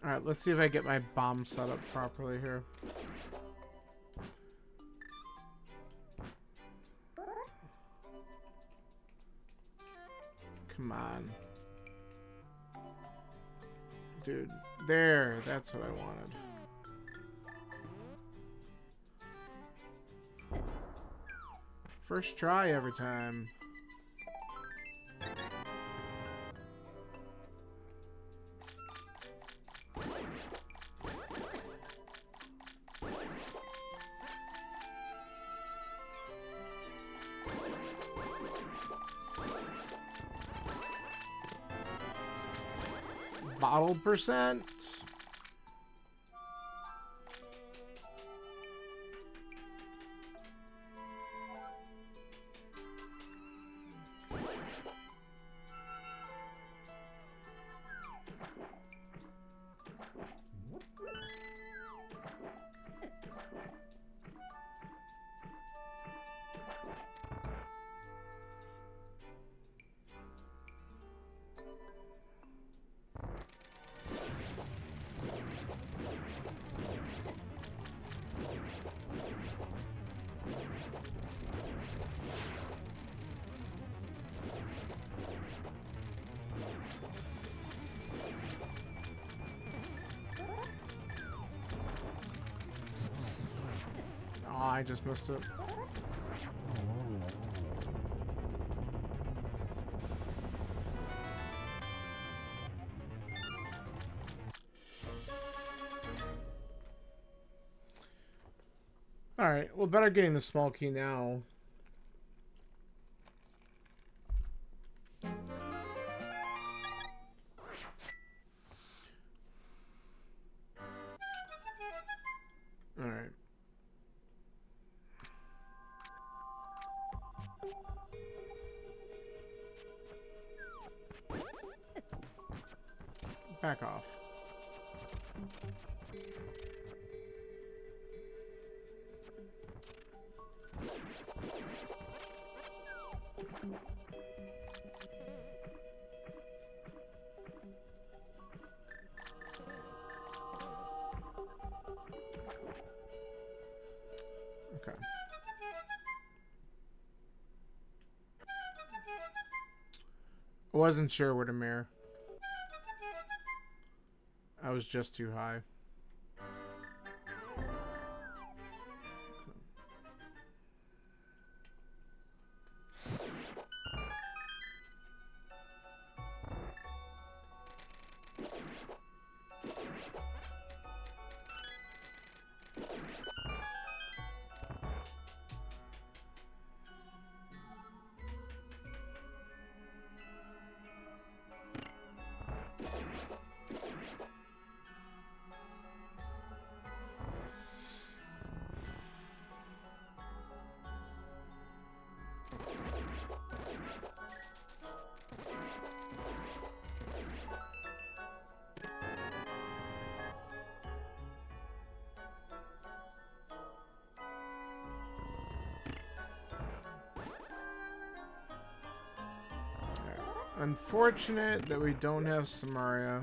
Alright, let's see if I get my bomb set up properly here. Come on. Dude, there, that's what I wanted. First try every time. Bottle percent. I just missed it. Alright, well, better getting the small key now. Alright. Back off. Okay. I wasn't sure where to mirror. I was just too high. Unfortunate that we don't have Samaria.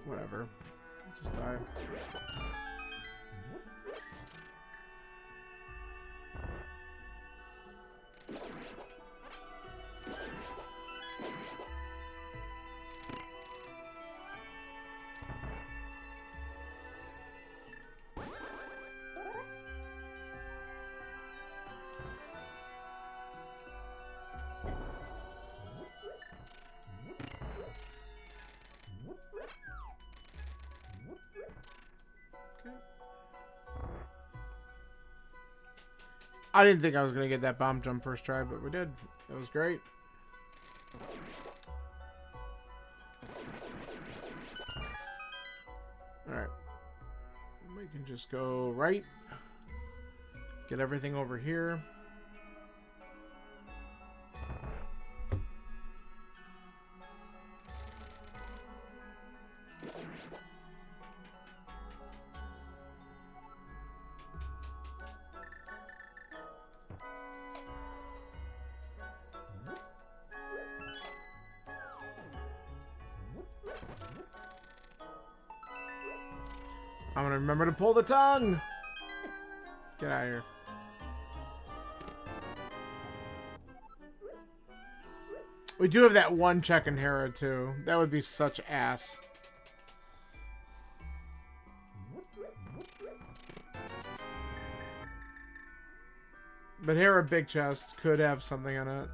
Whatever. Just die. I didn't think I was going to get that bomb jump first try, but we did. That was great. Alright. We can just go right. Get everything over here. I'm gonna remember to pull the tongue! Get out of here. We do have that one check in Hera, too. That would be such ass. But Hera Big Chest could have something in it.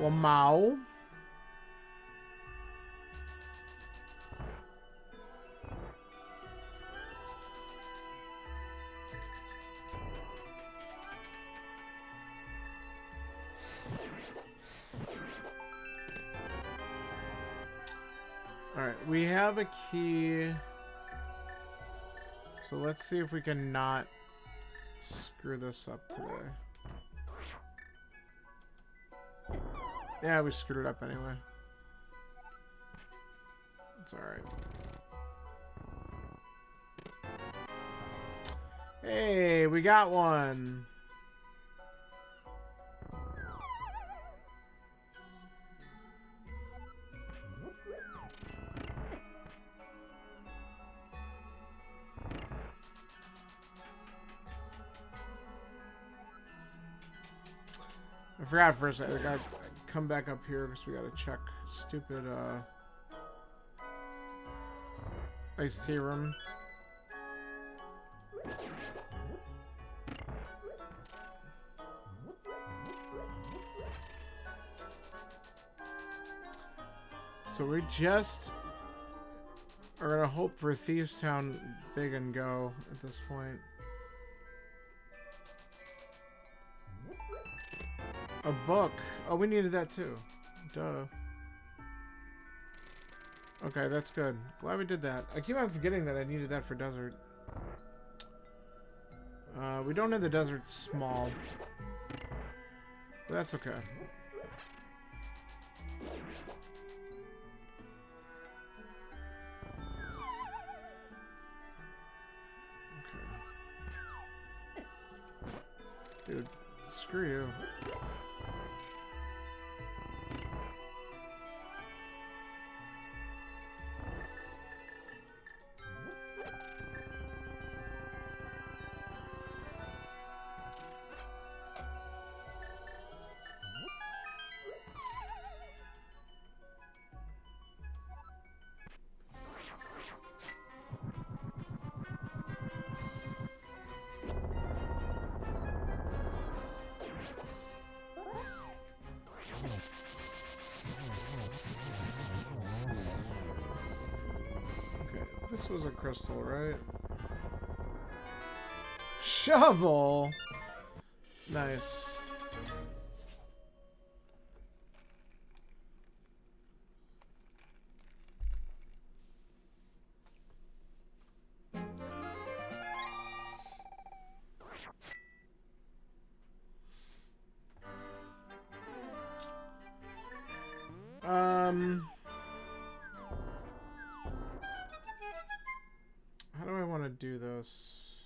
Lamau. Alright, we have a key. So let's see if we can not screw this up today. Yeah, we screwed it up anyway. It's alright. Hey, we got one. I forgot for a second. I gotta come back up here because we gotta check stupid iced tea room. So we just are gonna hope for Thieves Town big and go at this point. A book. Oh, we needed that too. Duh. Okay, that's good. Glad we did that. I keep on forgetting that I needed that for desert. We don't have the desert small. But that's okay. Dude, screw you. This was a crystal, right? Shovel! Nice. How do I want to do this?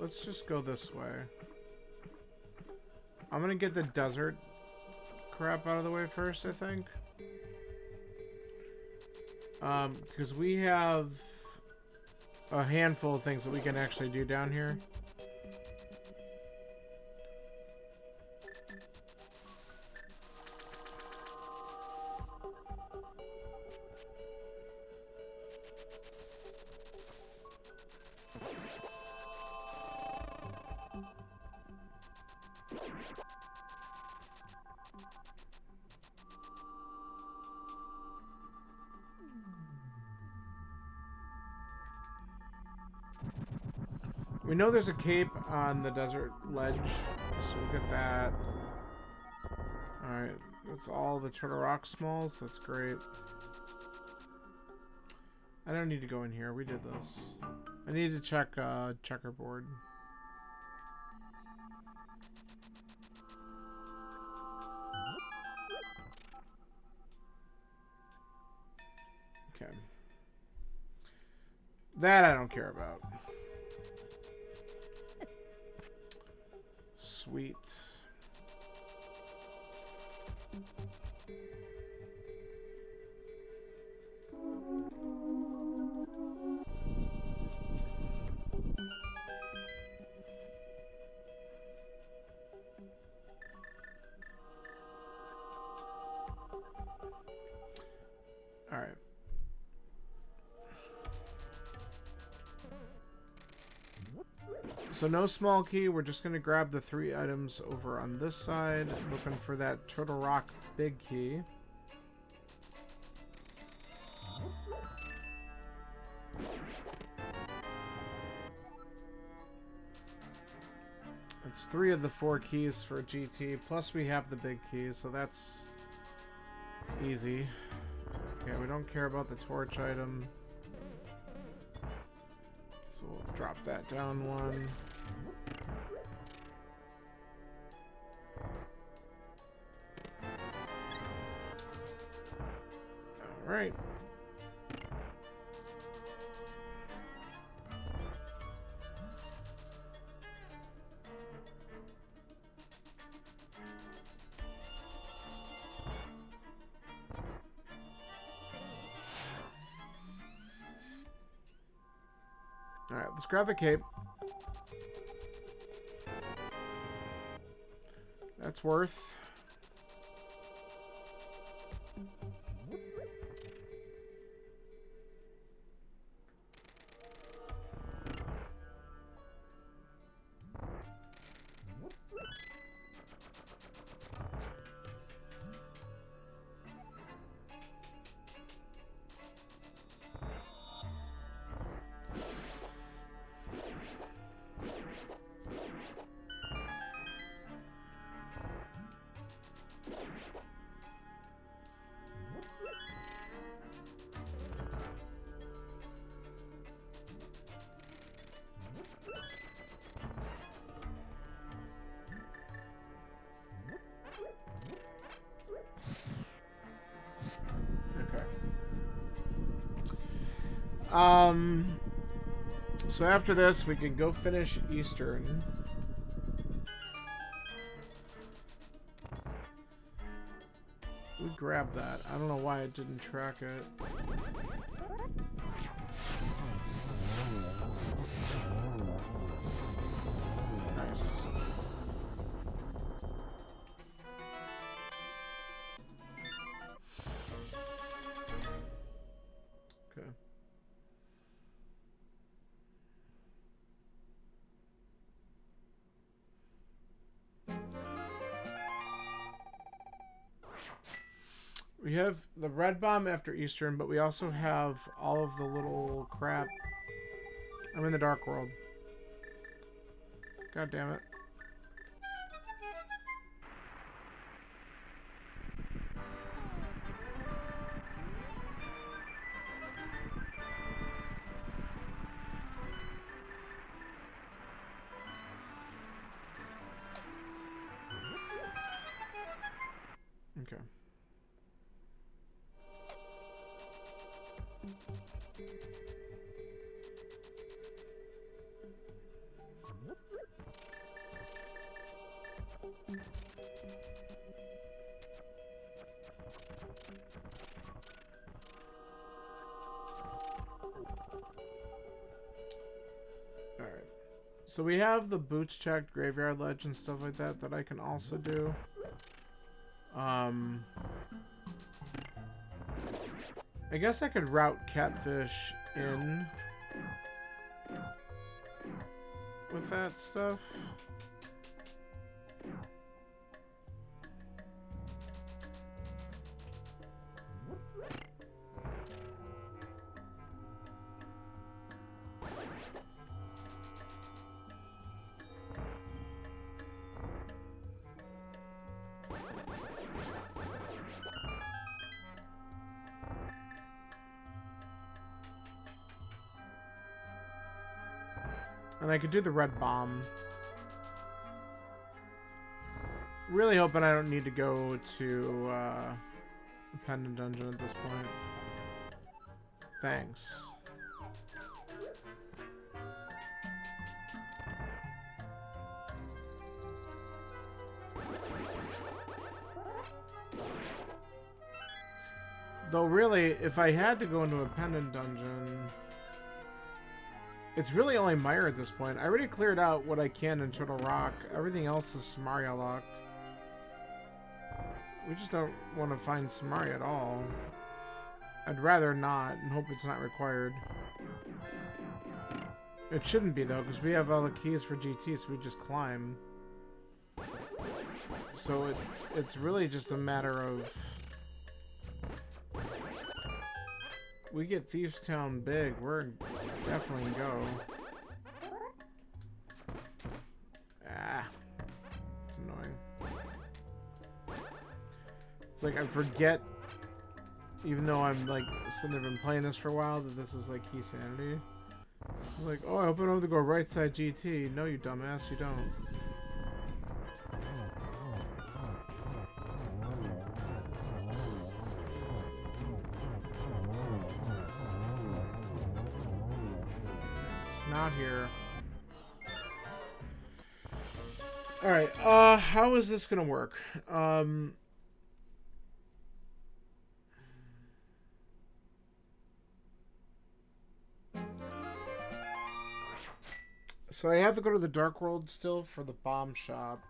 Let's just go this way. I'm gonna get the desert crap out of the way first, I think. Because we have a handful of things that we can actually do down here. We know there's a cape on the desert ledge, so we'll get that. Alright, that's all the Turtle Rock smalls. That's great. I don't need to go in here. We did this. I need to check checkerboard. Okay. That I don't care about. Sweet. All right. So no small key. We're just going to grab the 3 items over on this side. Looking for that Turtle Rock big key. It's 3 of the 4 keys for GT. Plus we have the big keys, so that's easy. Okay, we don't care about the torch item. So we'll drop that down 1. All right. Alright, let's grab the cape. That's worth. So after this, we can go finish Eastern. We grabbed that. I don't know why it didn't track it. Nice. Okay. We have the red bomb after Eastern, but we also have all of the little crap. I'm in the dark world. God damn it. Okay. Alright. So we have the boots checked, graveyard ledge, and stuff like that that I can also do. I guess I could route catfish in with that stuff. And I could do the red bomb. Really hoping I don't need to go to a pendant dungeon at this point. Thanks. Though really, if I had to go into a pendant dungeon... It's really only Mire at this point. I already cleared out what I can in Turtle Rock. Everything else is Samaria locked. We just don't want to find Samaria at all. I'd rather not and hope it's not required. It shouldn't be though, because we have all the keys for GT, so we just climb. So it's really just a matter of... We get Thieves Town big, we're definitely go. Ah. It's annoying. It's like I forget, even though I'm like sitting there been playing this for a while, that this is like key sanity. I'm like, oh, I hope I don't have to go right side GT. No, you dumbass, you don't. Not here. Alright, how is this gonna work? So I have to go to the Dark World still for the bomb shop.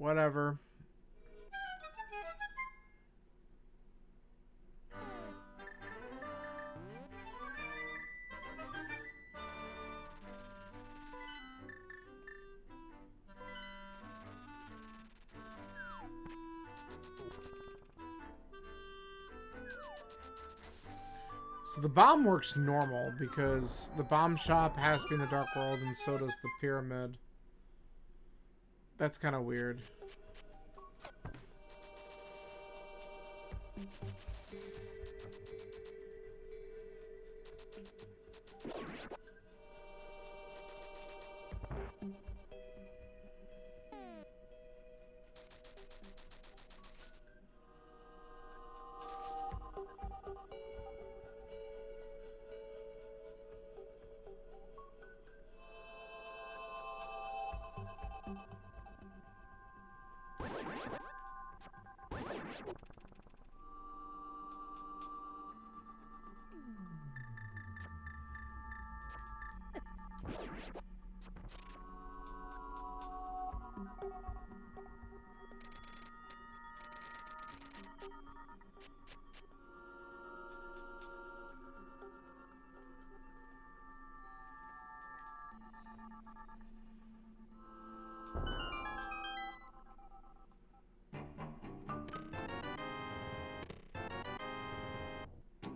whatever. So the bomb works normal because the bomb shop has to be in the Dark World and so does the pyramid. That's kind of weird.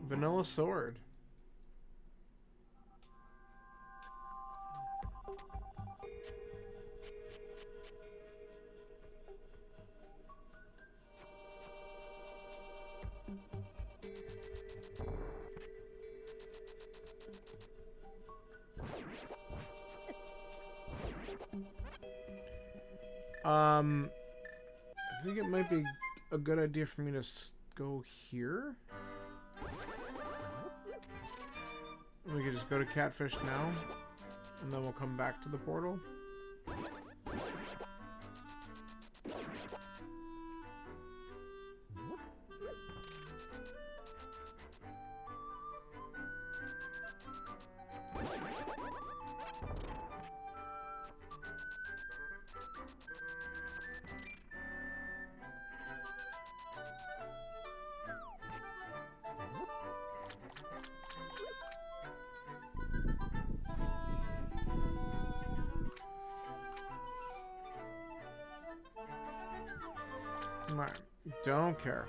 Vanilla sword. I think it might be a good idea for me to go here. We could just go to Catfish now, and then we'll come back to the portal. Don't care.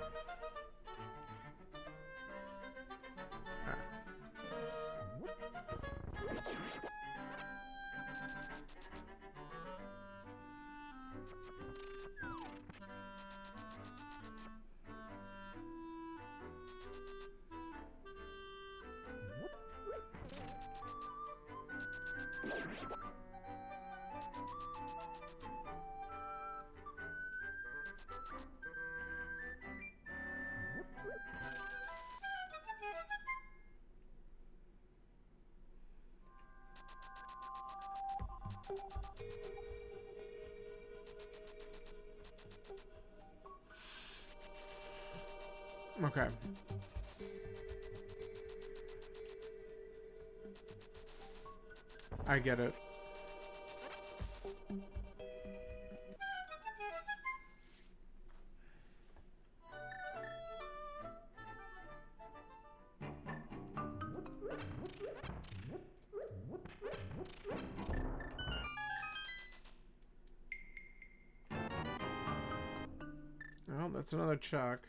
Okay. I get it. Well, that's another chuck.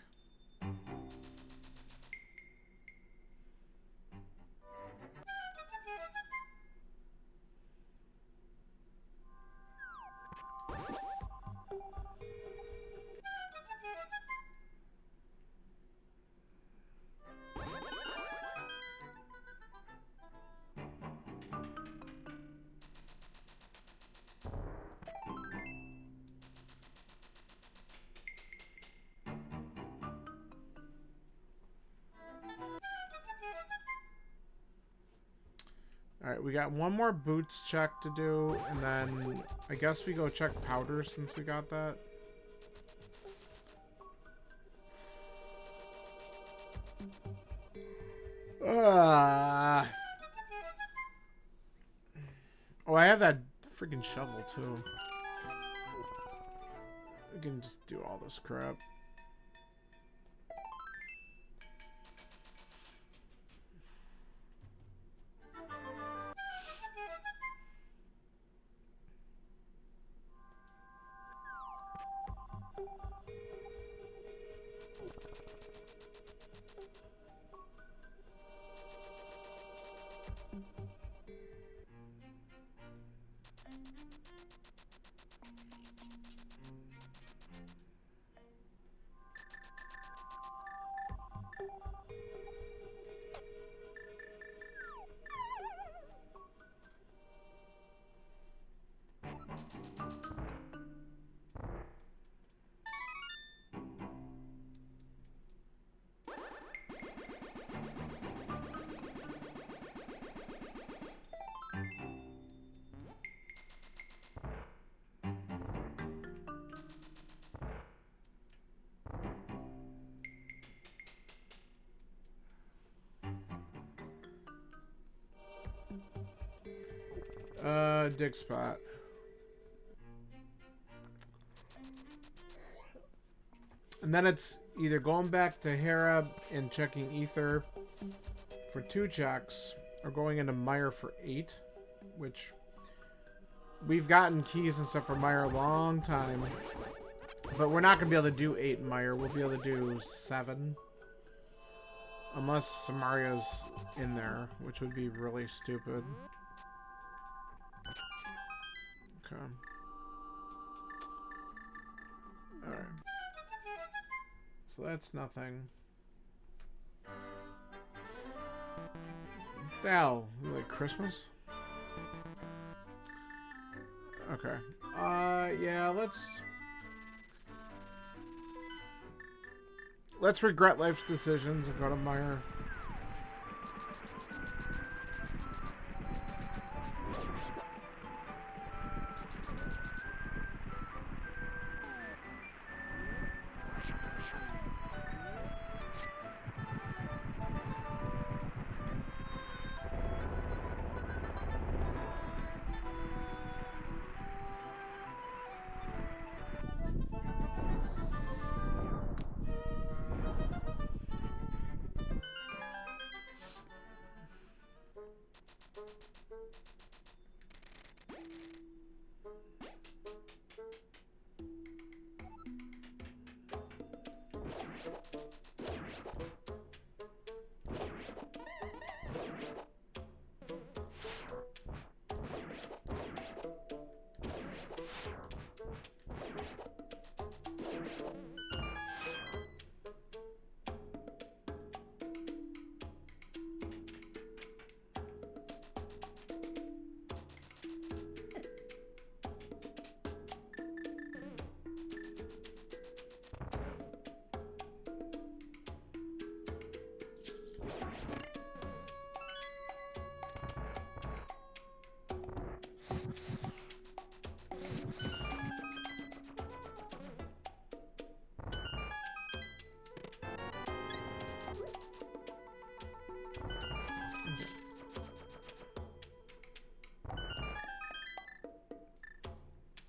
Alright, we got one more boots check to do, and then I guess we go check powder since we got that. Oh, I have that freaking shovel too. We can just do all this crap. Dig spot. And then it's either going back to Hera and checking Ether for 2 checks, or going into Mire for 8, which we've gotten keys and stuff for Mire a long time. But we're not going to be able to do 8 in Mire. We'll be able to do 7. Unless Samaria's in there, which would be really stupid. Okay. Alright. So that's nothing. Ow, like Christmas? Okay. Yeah, let's regret life's decisions and go to Mire.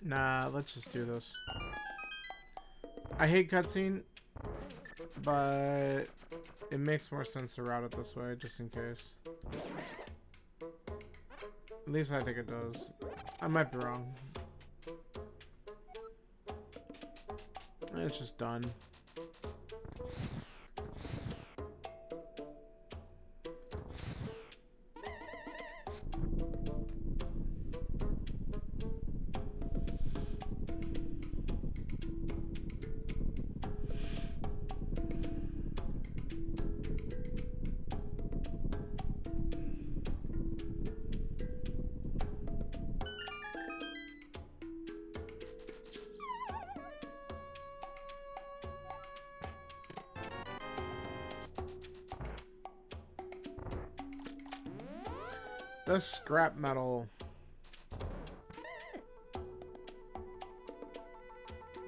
Nah, let's just do this. I hate cutscene, but it makes more sense to route it this way, just in case. At least I think it does. I might be wrong. It's just done. The scrap metal.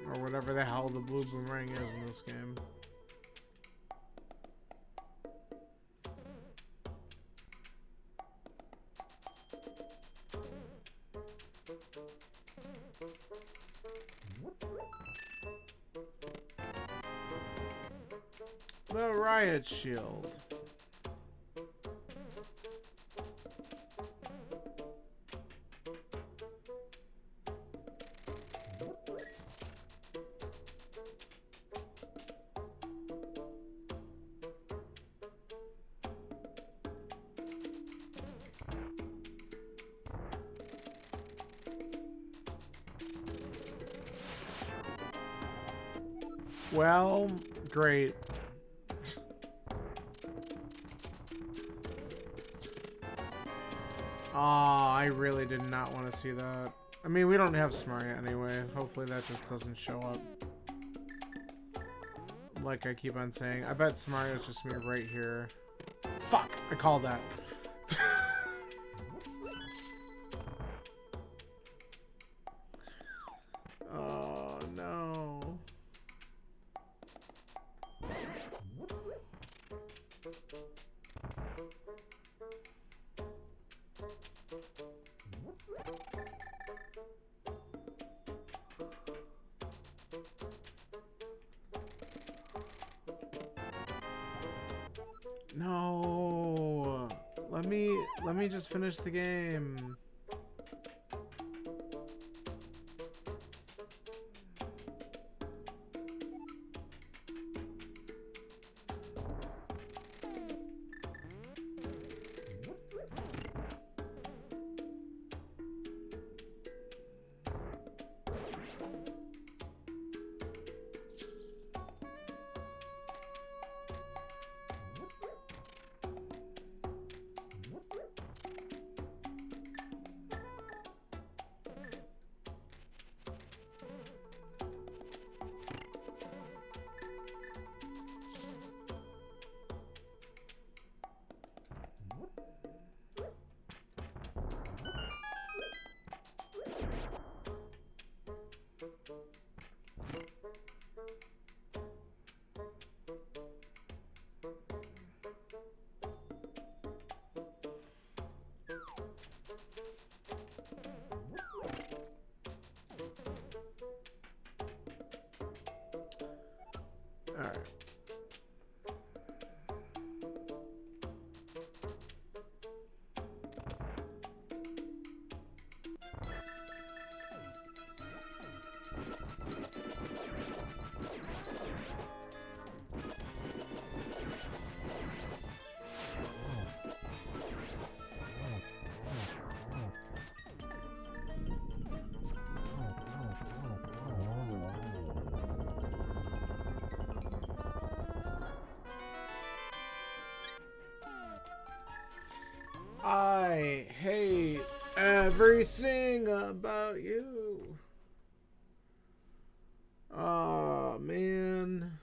Or whatever the hell the blue boomerang is in this game. The riot shield. Well, great. Aw, I really did not want to see that. I mean, we don't have Smart anyway. Hopefully that just doesn't show up. Like I keep on saying. I bet Smart is just gonna be right here. Fuck! I called that. Oh, no. No. Let me just finish the game. Alright. I hate everything about you. Oh, man.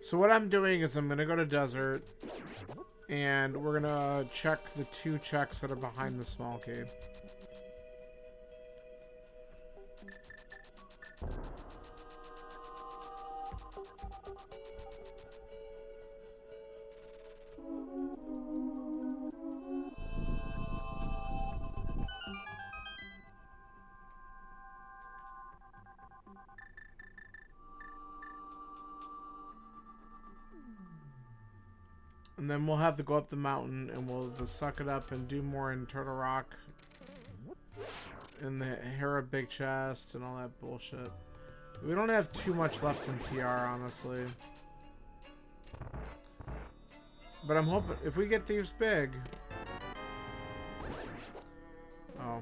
So what I'm doing is I'm going to go to desert, and we're going to check the 2 checks that are behind the small cave. And then we'll have to go up the mountain, and we'll just suck it up and do more in Turtle Rock. And the Hera Big Chest and all that bullshit. We don't have too much left in TR, honestly. But I'm hoping, if we get Thieves Big... Oh.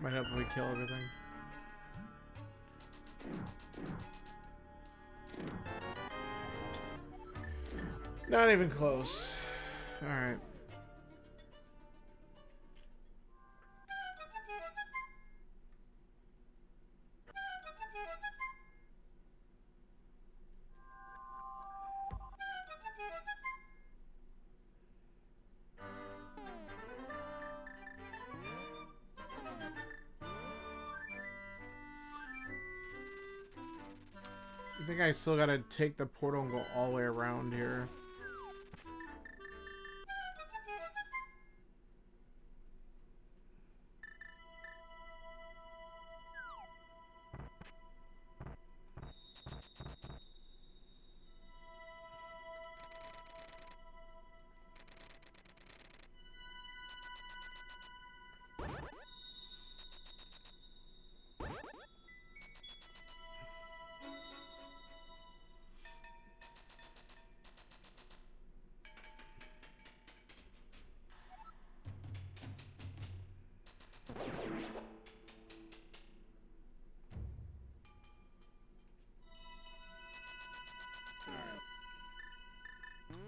Might help if we kill everything. Not even close. Alright. I think I still gotta take the portal and go all the way around here.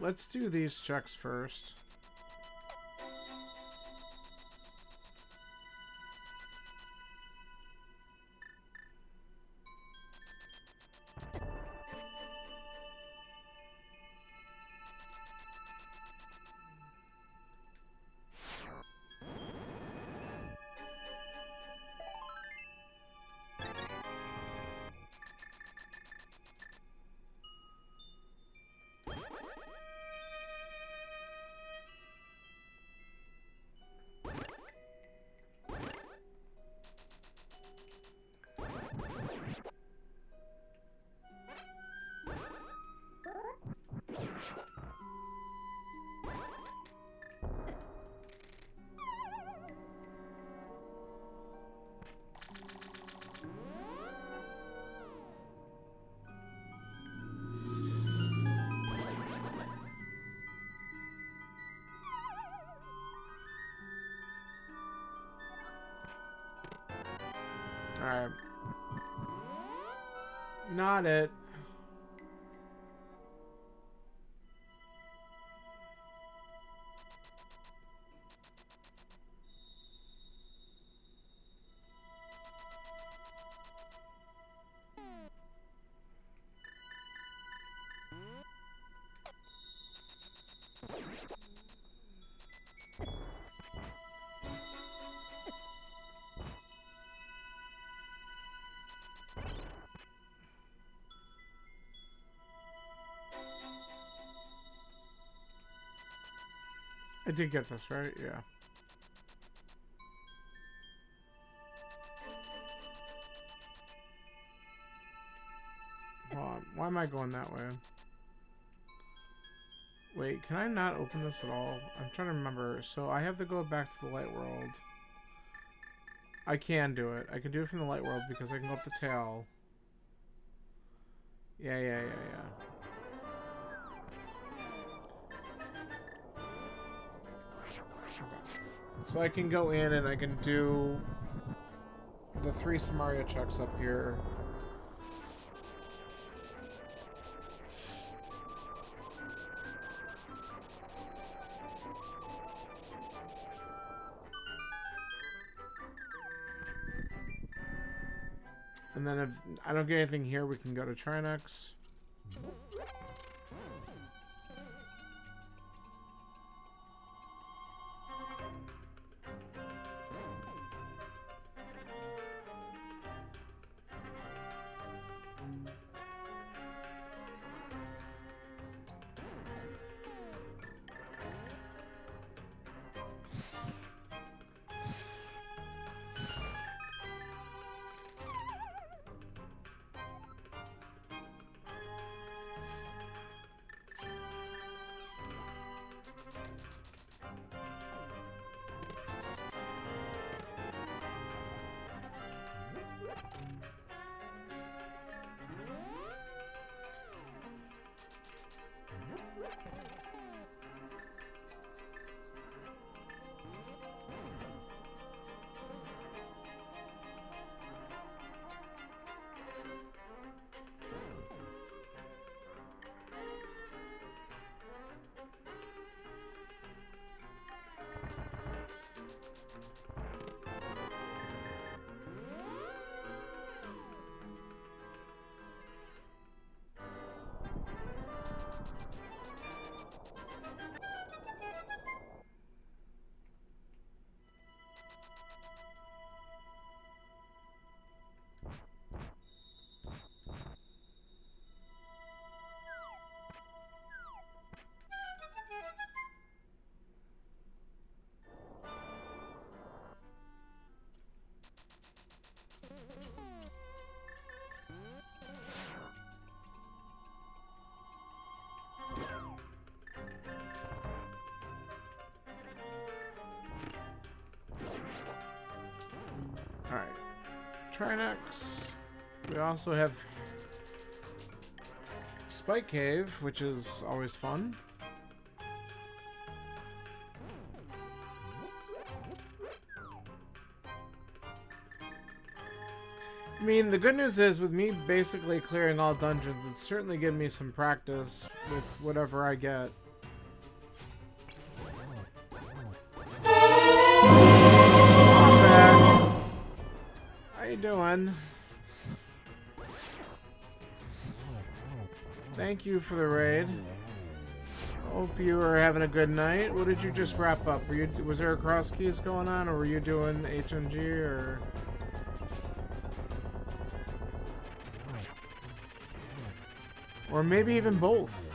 Let's do these checks first. Alright. Not it. I did get this, right? Yeah. Hold on. Why am I going that way? Wait, can I not open this at all? I'm trying to remember. So I have to go back to the light world. I can do it. I can do it from the light world because I can go up the tail. Yeah. So I can go in and I can do the 3 Samaria checks up here. And then if I don't get anything here, we can go to Trinex. Trinex. We also have Spike Cave, which is always fun. I mean, the good news is, with me basically clearing all dungeons, it's certainly given me some practice with whatever I get. I'm back. How you doing? Thank you for the raid. Hope you are having a good night. What did you just wrap up? Was there a cross keys going on, or were you doing HMG, or... Or maybe even both.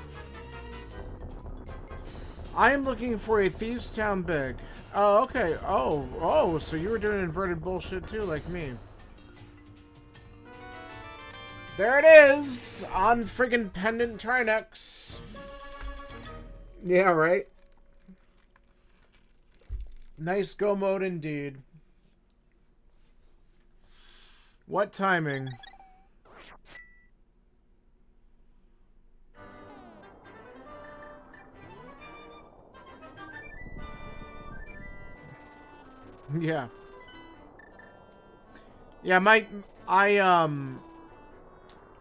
I am looking for a Thieves Town Big. Oh, okay. Oh, so you were doing inverted bullshit too, like me. There it is! On friggin' Pendant Trinex. Yeah, right? Nice go mode indeed. What timing? Yeah. Yeah,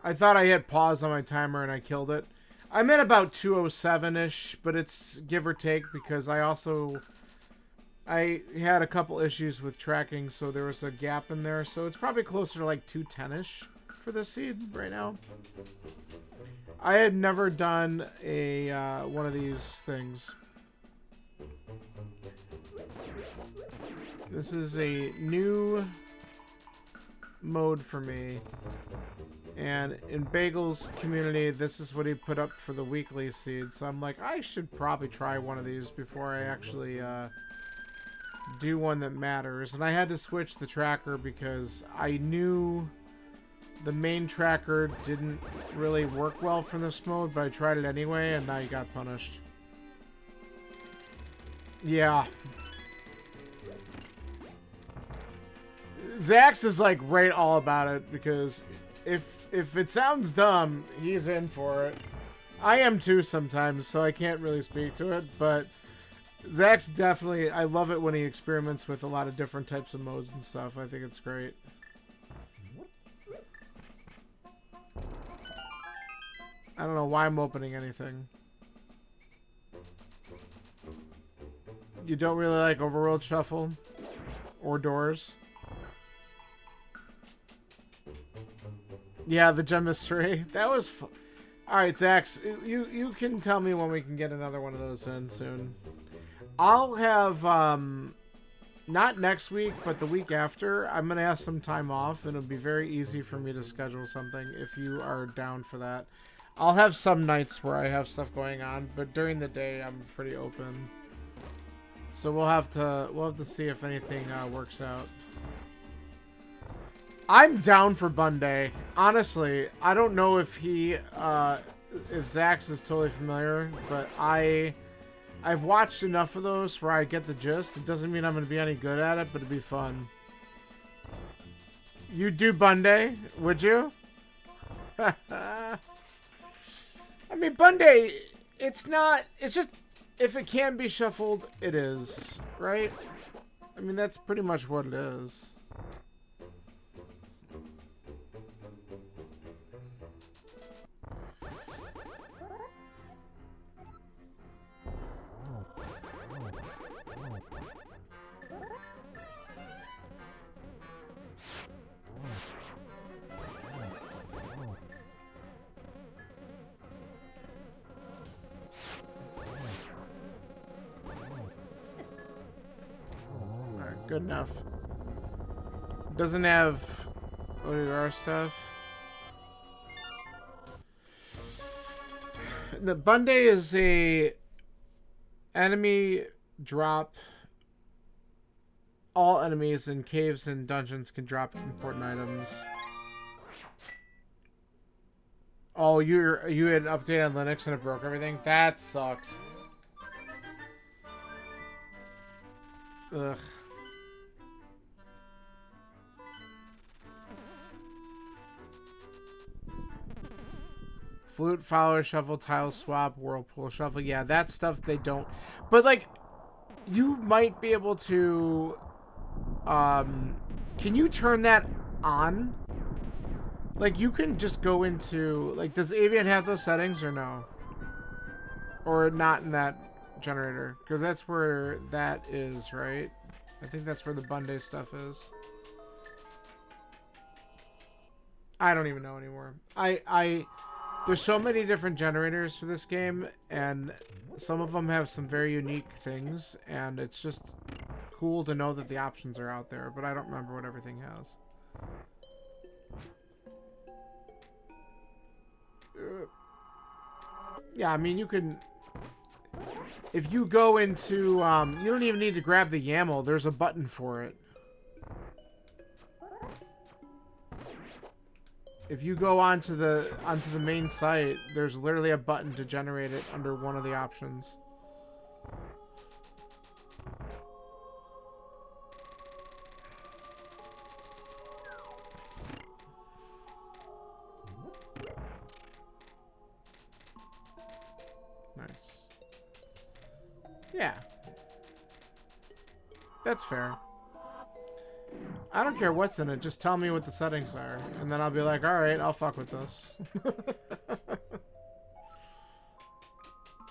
I thought I hit pause on my timer and I killed it. I'm at about 207-ish, but it's give or take because I had a couple issues with tracking, so there was a gap in there. So it's probably closer to like 210-ish for this seed right now. I had never done a one of these things. This is a new mode for me. And in Bagel's community, this is what he put up for the weekly seed. So I'm like, I should probably try one of these before I actually do one that matters. And I had to switch the tracker because I knew the main tracker didn't really work well for this mode, but I tried it anyway, and now you got punished. Yeah. Zax is like right all about it because if it sounds dumb, he's in for it. I am too sometimes, so I can't really speak to it, but Zax definitely, I love it when he experiments with a lot of different types of modes and stuff. I think it's great. I don't know why I'm opening anything. You don't really like Overworld Shuffle? Or Doors? Yeah, the Gem Mystery. That was fun. Alright, Zax, you can tell me when we can get another one of those in soon. I'll have, not next week, but the week after, I'm going to have some time off, and it'll be very easy for me to schedule something if you are down for that. I'll have some nights where I have stuff going on, but during the day, I'm pretty open. So we'll have to see if anything works out. I'm down for Bunday. Honestly, I don't know if if Zax is totally familiar, but I've watched enough of those where I get the gist. It doesn't mean I'm going to be any good at it, but it'd be fun. You'd do Bunday, would you? I mean, Bunday, it's just, if it can be shuffled, it is, right? I mean, that's pretty much what it is. Good enough. Doesn't have ODR stuff. The Bunday is a enemy drop. All enemies in caves and dungeons can drop important items. Oh, you had an update on Linux and it broke everything? That sucks. Ugh. Flute, follower, shuffle, tile swap, whirlpool, shuffle. Yeah, that stuff they don't. But, like, you might be able to... can you turn that on? Like, you can just go into... Like, does Avian have those settings or no? Or not in that generator? Because that's where that is, right? I think that's where the Bunday stuff is. I don't even know anymore. There's so many different generators for this game, and some of them have some very unique things, and it's just cool to know that the options are out there, but I don't remember what everything has. Yeah, I mean, you can... If you go into... you don't even need to grab the YAML. There's a button for it. If you go onto the main site, there's literally a button to generate it under one of the options. Nice. Yeah. That's fair. I don't care what's in it, just tell me what the settings are. And then I'll be like, alright, I'll fuck with this.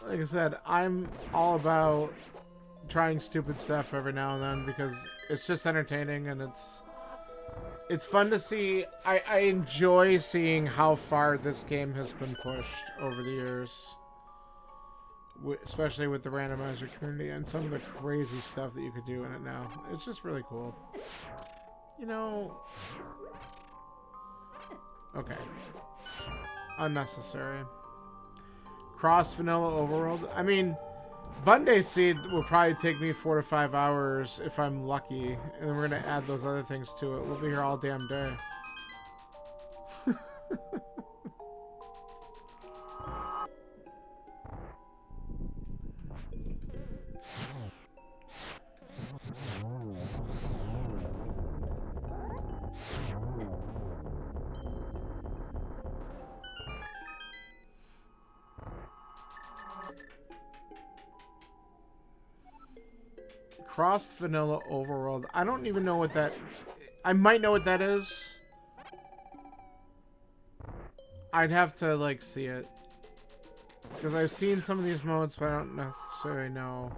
Like I said, I'm all about trying stupid stuff every now and then because it's just entertaining and it's fun to see. I enjoy seeing how far this game has been pushed over the years. Especially with the randomizer community and some of the crazy stuff that you could do in it now. It's just really cool. You know... Okay. Unnecessary. Cross Vanilla Overworld. I mean, Bunday Seed will probably take me 4 to 5 hours if I'm lucky. And then we're going to add those other things to it. We'll be here all damn day. Crossed Vanilla Overworld. I don't even know what that... I might know what that is. I'd have to, like, see it. Because I've seen some of these modes, but I don't necessarily know.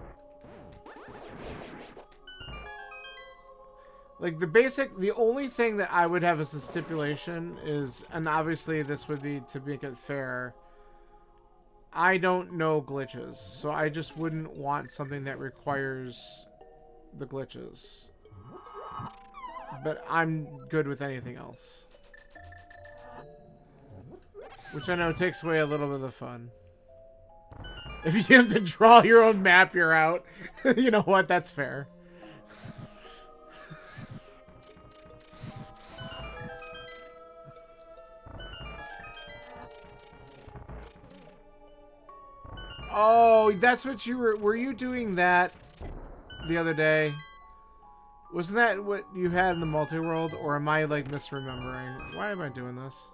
Like, the only thing that I would have as a stipulation is, and obviously this would be to make it fair, I don't know glitches. So I just wouldn't want something that requires... the glitches, but I'm good with anything else, which I know takes away a little bit of the fun. If you have to draw your own map, you're out. You know what? That's fair. Oh, that's what you were you doing that the other day? Wasn't that what you had in the multi-world? Or am I, like, misremembering? Why am I doing this?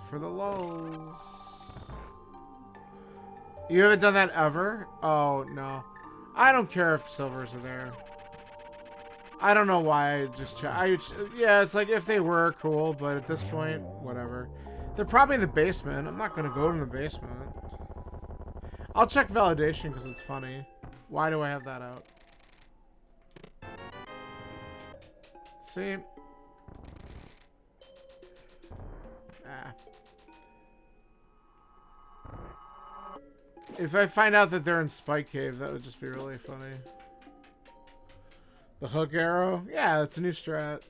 For the lulz. You haven't done that ever? Oh, no. I don't care if silvers are there. I don't know why I just... yeah, it's like, if they were, cool. But at this point, whatever. They're probably in the basement. I'm not going to go in the basement. I'll check validation because it's funny. Why do I have that out? See? Ah. If I find out that they're in Spike Cave, that would just be really funny. The hook arrow? Yeah, it's a new strat.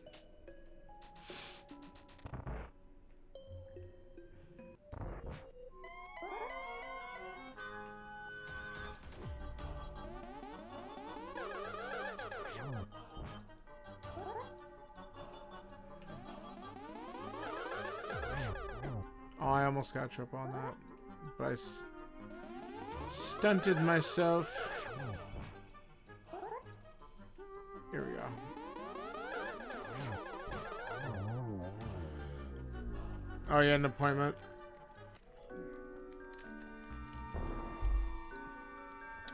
Oh, I almost got a trip on that, but I stunted myself. Here we go. Oh, yeah, an appointment.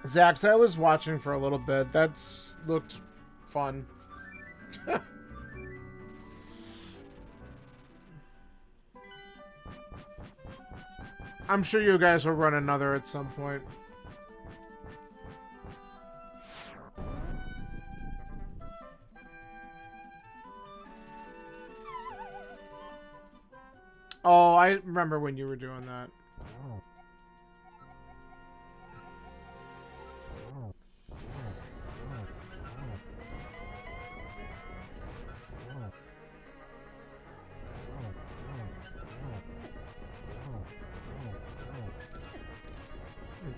Zax, I was watching for a little bit. That's looked fun. I'm sure you guys will run another at some point. Oh, I remember when you were doing that.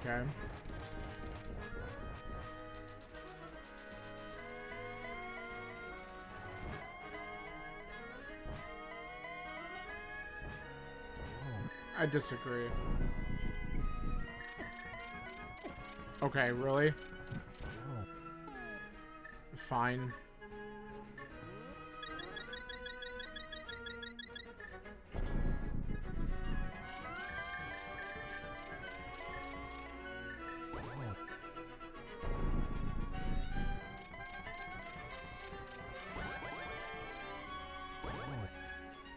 Okay. I disagree. Okay, really? Fine.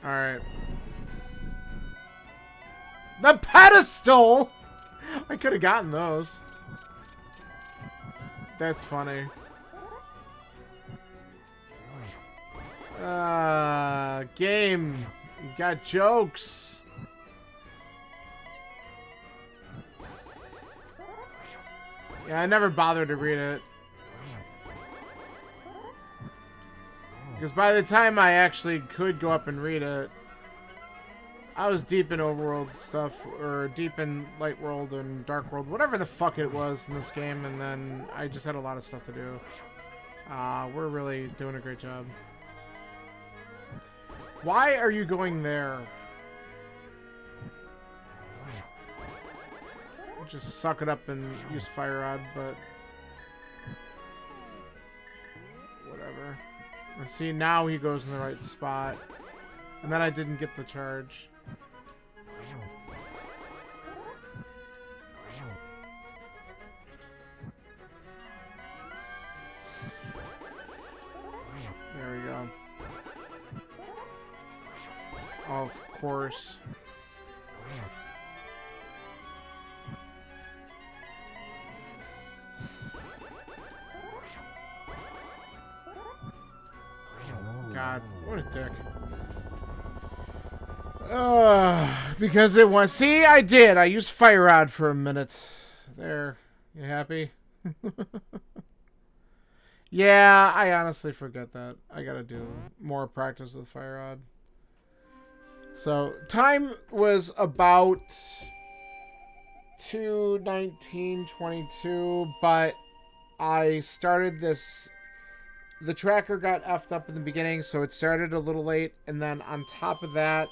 Alright. The pedestal! I could have gotten those. That's funny. Game. You got jokes. Yeah, I never bothered to read it. Because by the time I actually could go up and read it, I was deep in overworld stuff, or deep in light world and dark world, whatever the fuck it was in this game, and then I just had a lot of stuff to do. We're really doing a great job. Why are you going there? Just suck it up and use Fire Rod, but whatever. And see, now he goes in the right spot. And then I didn't get the charge. There we go. Of course. God, what a dick. Because it was. See, I did. I used Fire Rod for a minute. There. You happy? Yeah, I honestly forget that. I gotta do more practice with Fire Rod. So, time was about 2:19:22, but I started this. The tracker got effed up in the beginning, so it started a little late, and then on top of that,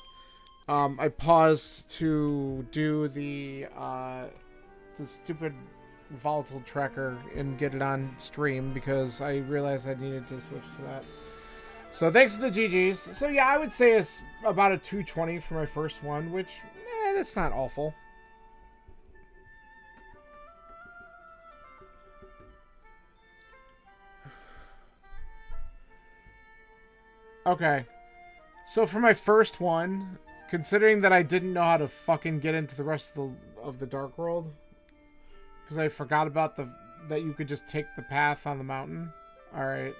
I paused to do the stupid volatile tracker and get it on stream because I realized I needed to switch to that. So thanks to the GGs. So yeah, I would say it's about a 2:20 for my first one, which, that's not awful. Okay. So for my first one, considering that I didn't know how to fucking get into the rest of the Dark World, because I forgot about that you could just take the path on the mountain. Alright.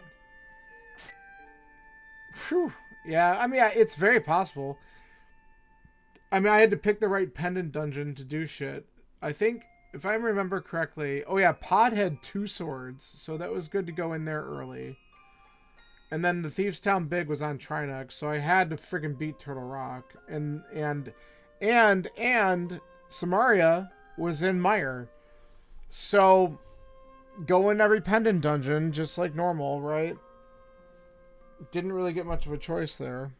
Phew. Yeah, I mean, it's very possible. I mean, I had to pick the right pendant dungeon to do shit. I think, if I remember correctly... Oh yeah, Pod had 2 swords, so that was good to go in there early. And then the Thieves' Town Big was on Trinux, so I had to friggin' beat Turtle Rock. And Samaria was in Mire. So, go in every pendant dungeon, just like normal, right? Didn't really get much of a choice there.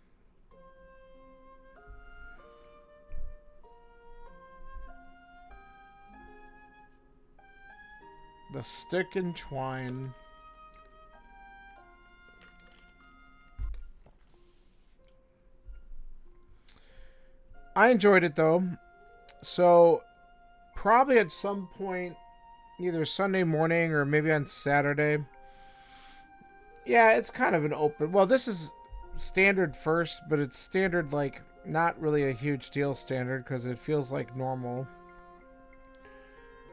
The Stick and Twine. I enjoyed it though. So probably at some point, either Sunday morning or maybe on Saturday. Yeah, it's kind of an open. Well, this is standard first, but it's standard like not really a huge deal standard because it feels like normal.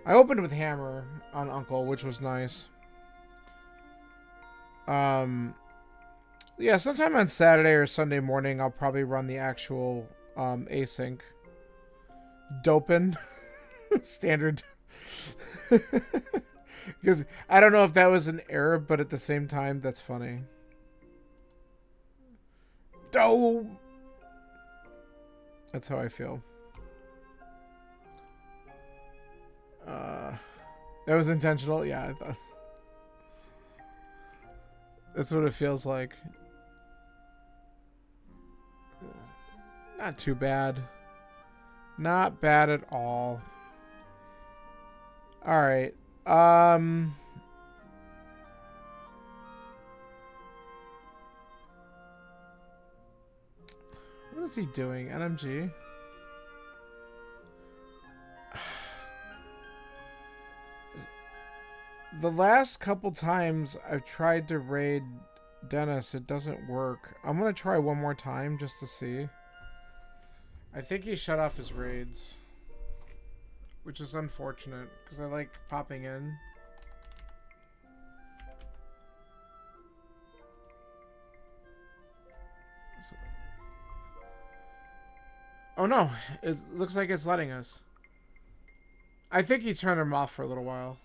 I opened with Hammer on Uncle, which was nice. Yeah, sometime on Saturday or Sunday morning, I'll probably run the actual async. Dopin. Standard. Because I don't know if that was an error, but at the same time, that's funny. Dope! That's how I feel. That was intentional? Yeah, I thought. That's what it feels like. Not too bad. Not bad at all. Alright. What is he doing? NMG? The last couple times I've tried to raid Dennis, it doesn't work. I'm gonna try one more time just to see. I think he shut off his raids, which is unfortunate because I like popping in. Oh no, it looks like it's letting us. I think he turned him off for a little while.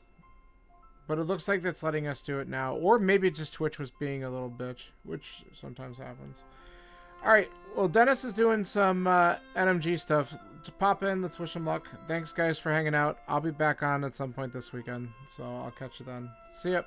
But it looks like that's letting us do it now. Or maybe just Twitch was being a little bitch, which sometimes happens. Alright, well, Dennis is doing some NMG stuff. Just pop in, let's wish him luck. Thanks, guys, for hanging out. I'll be back on at some point this weekend, so I'll catch you then. See ya.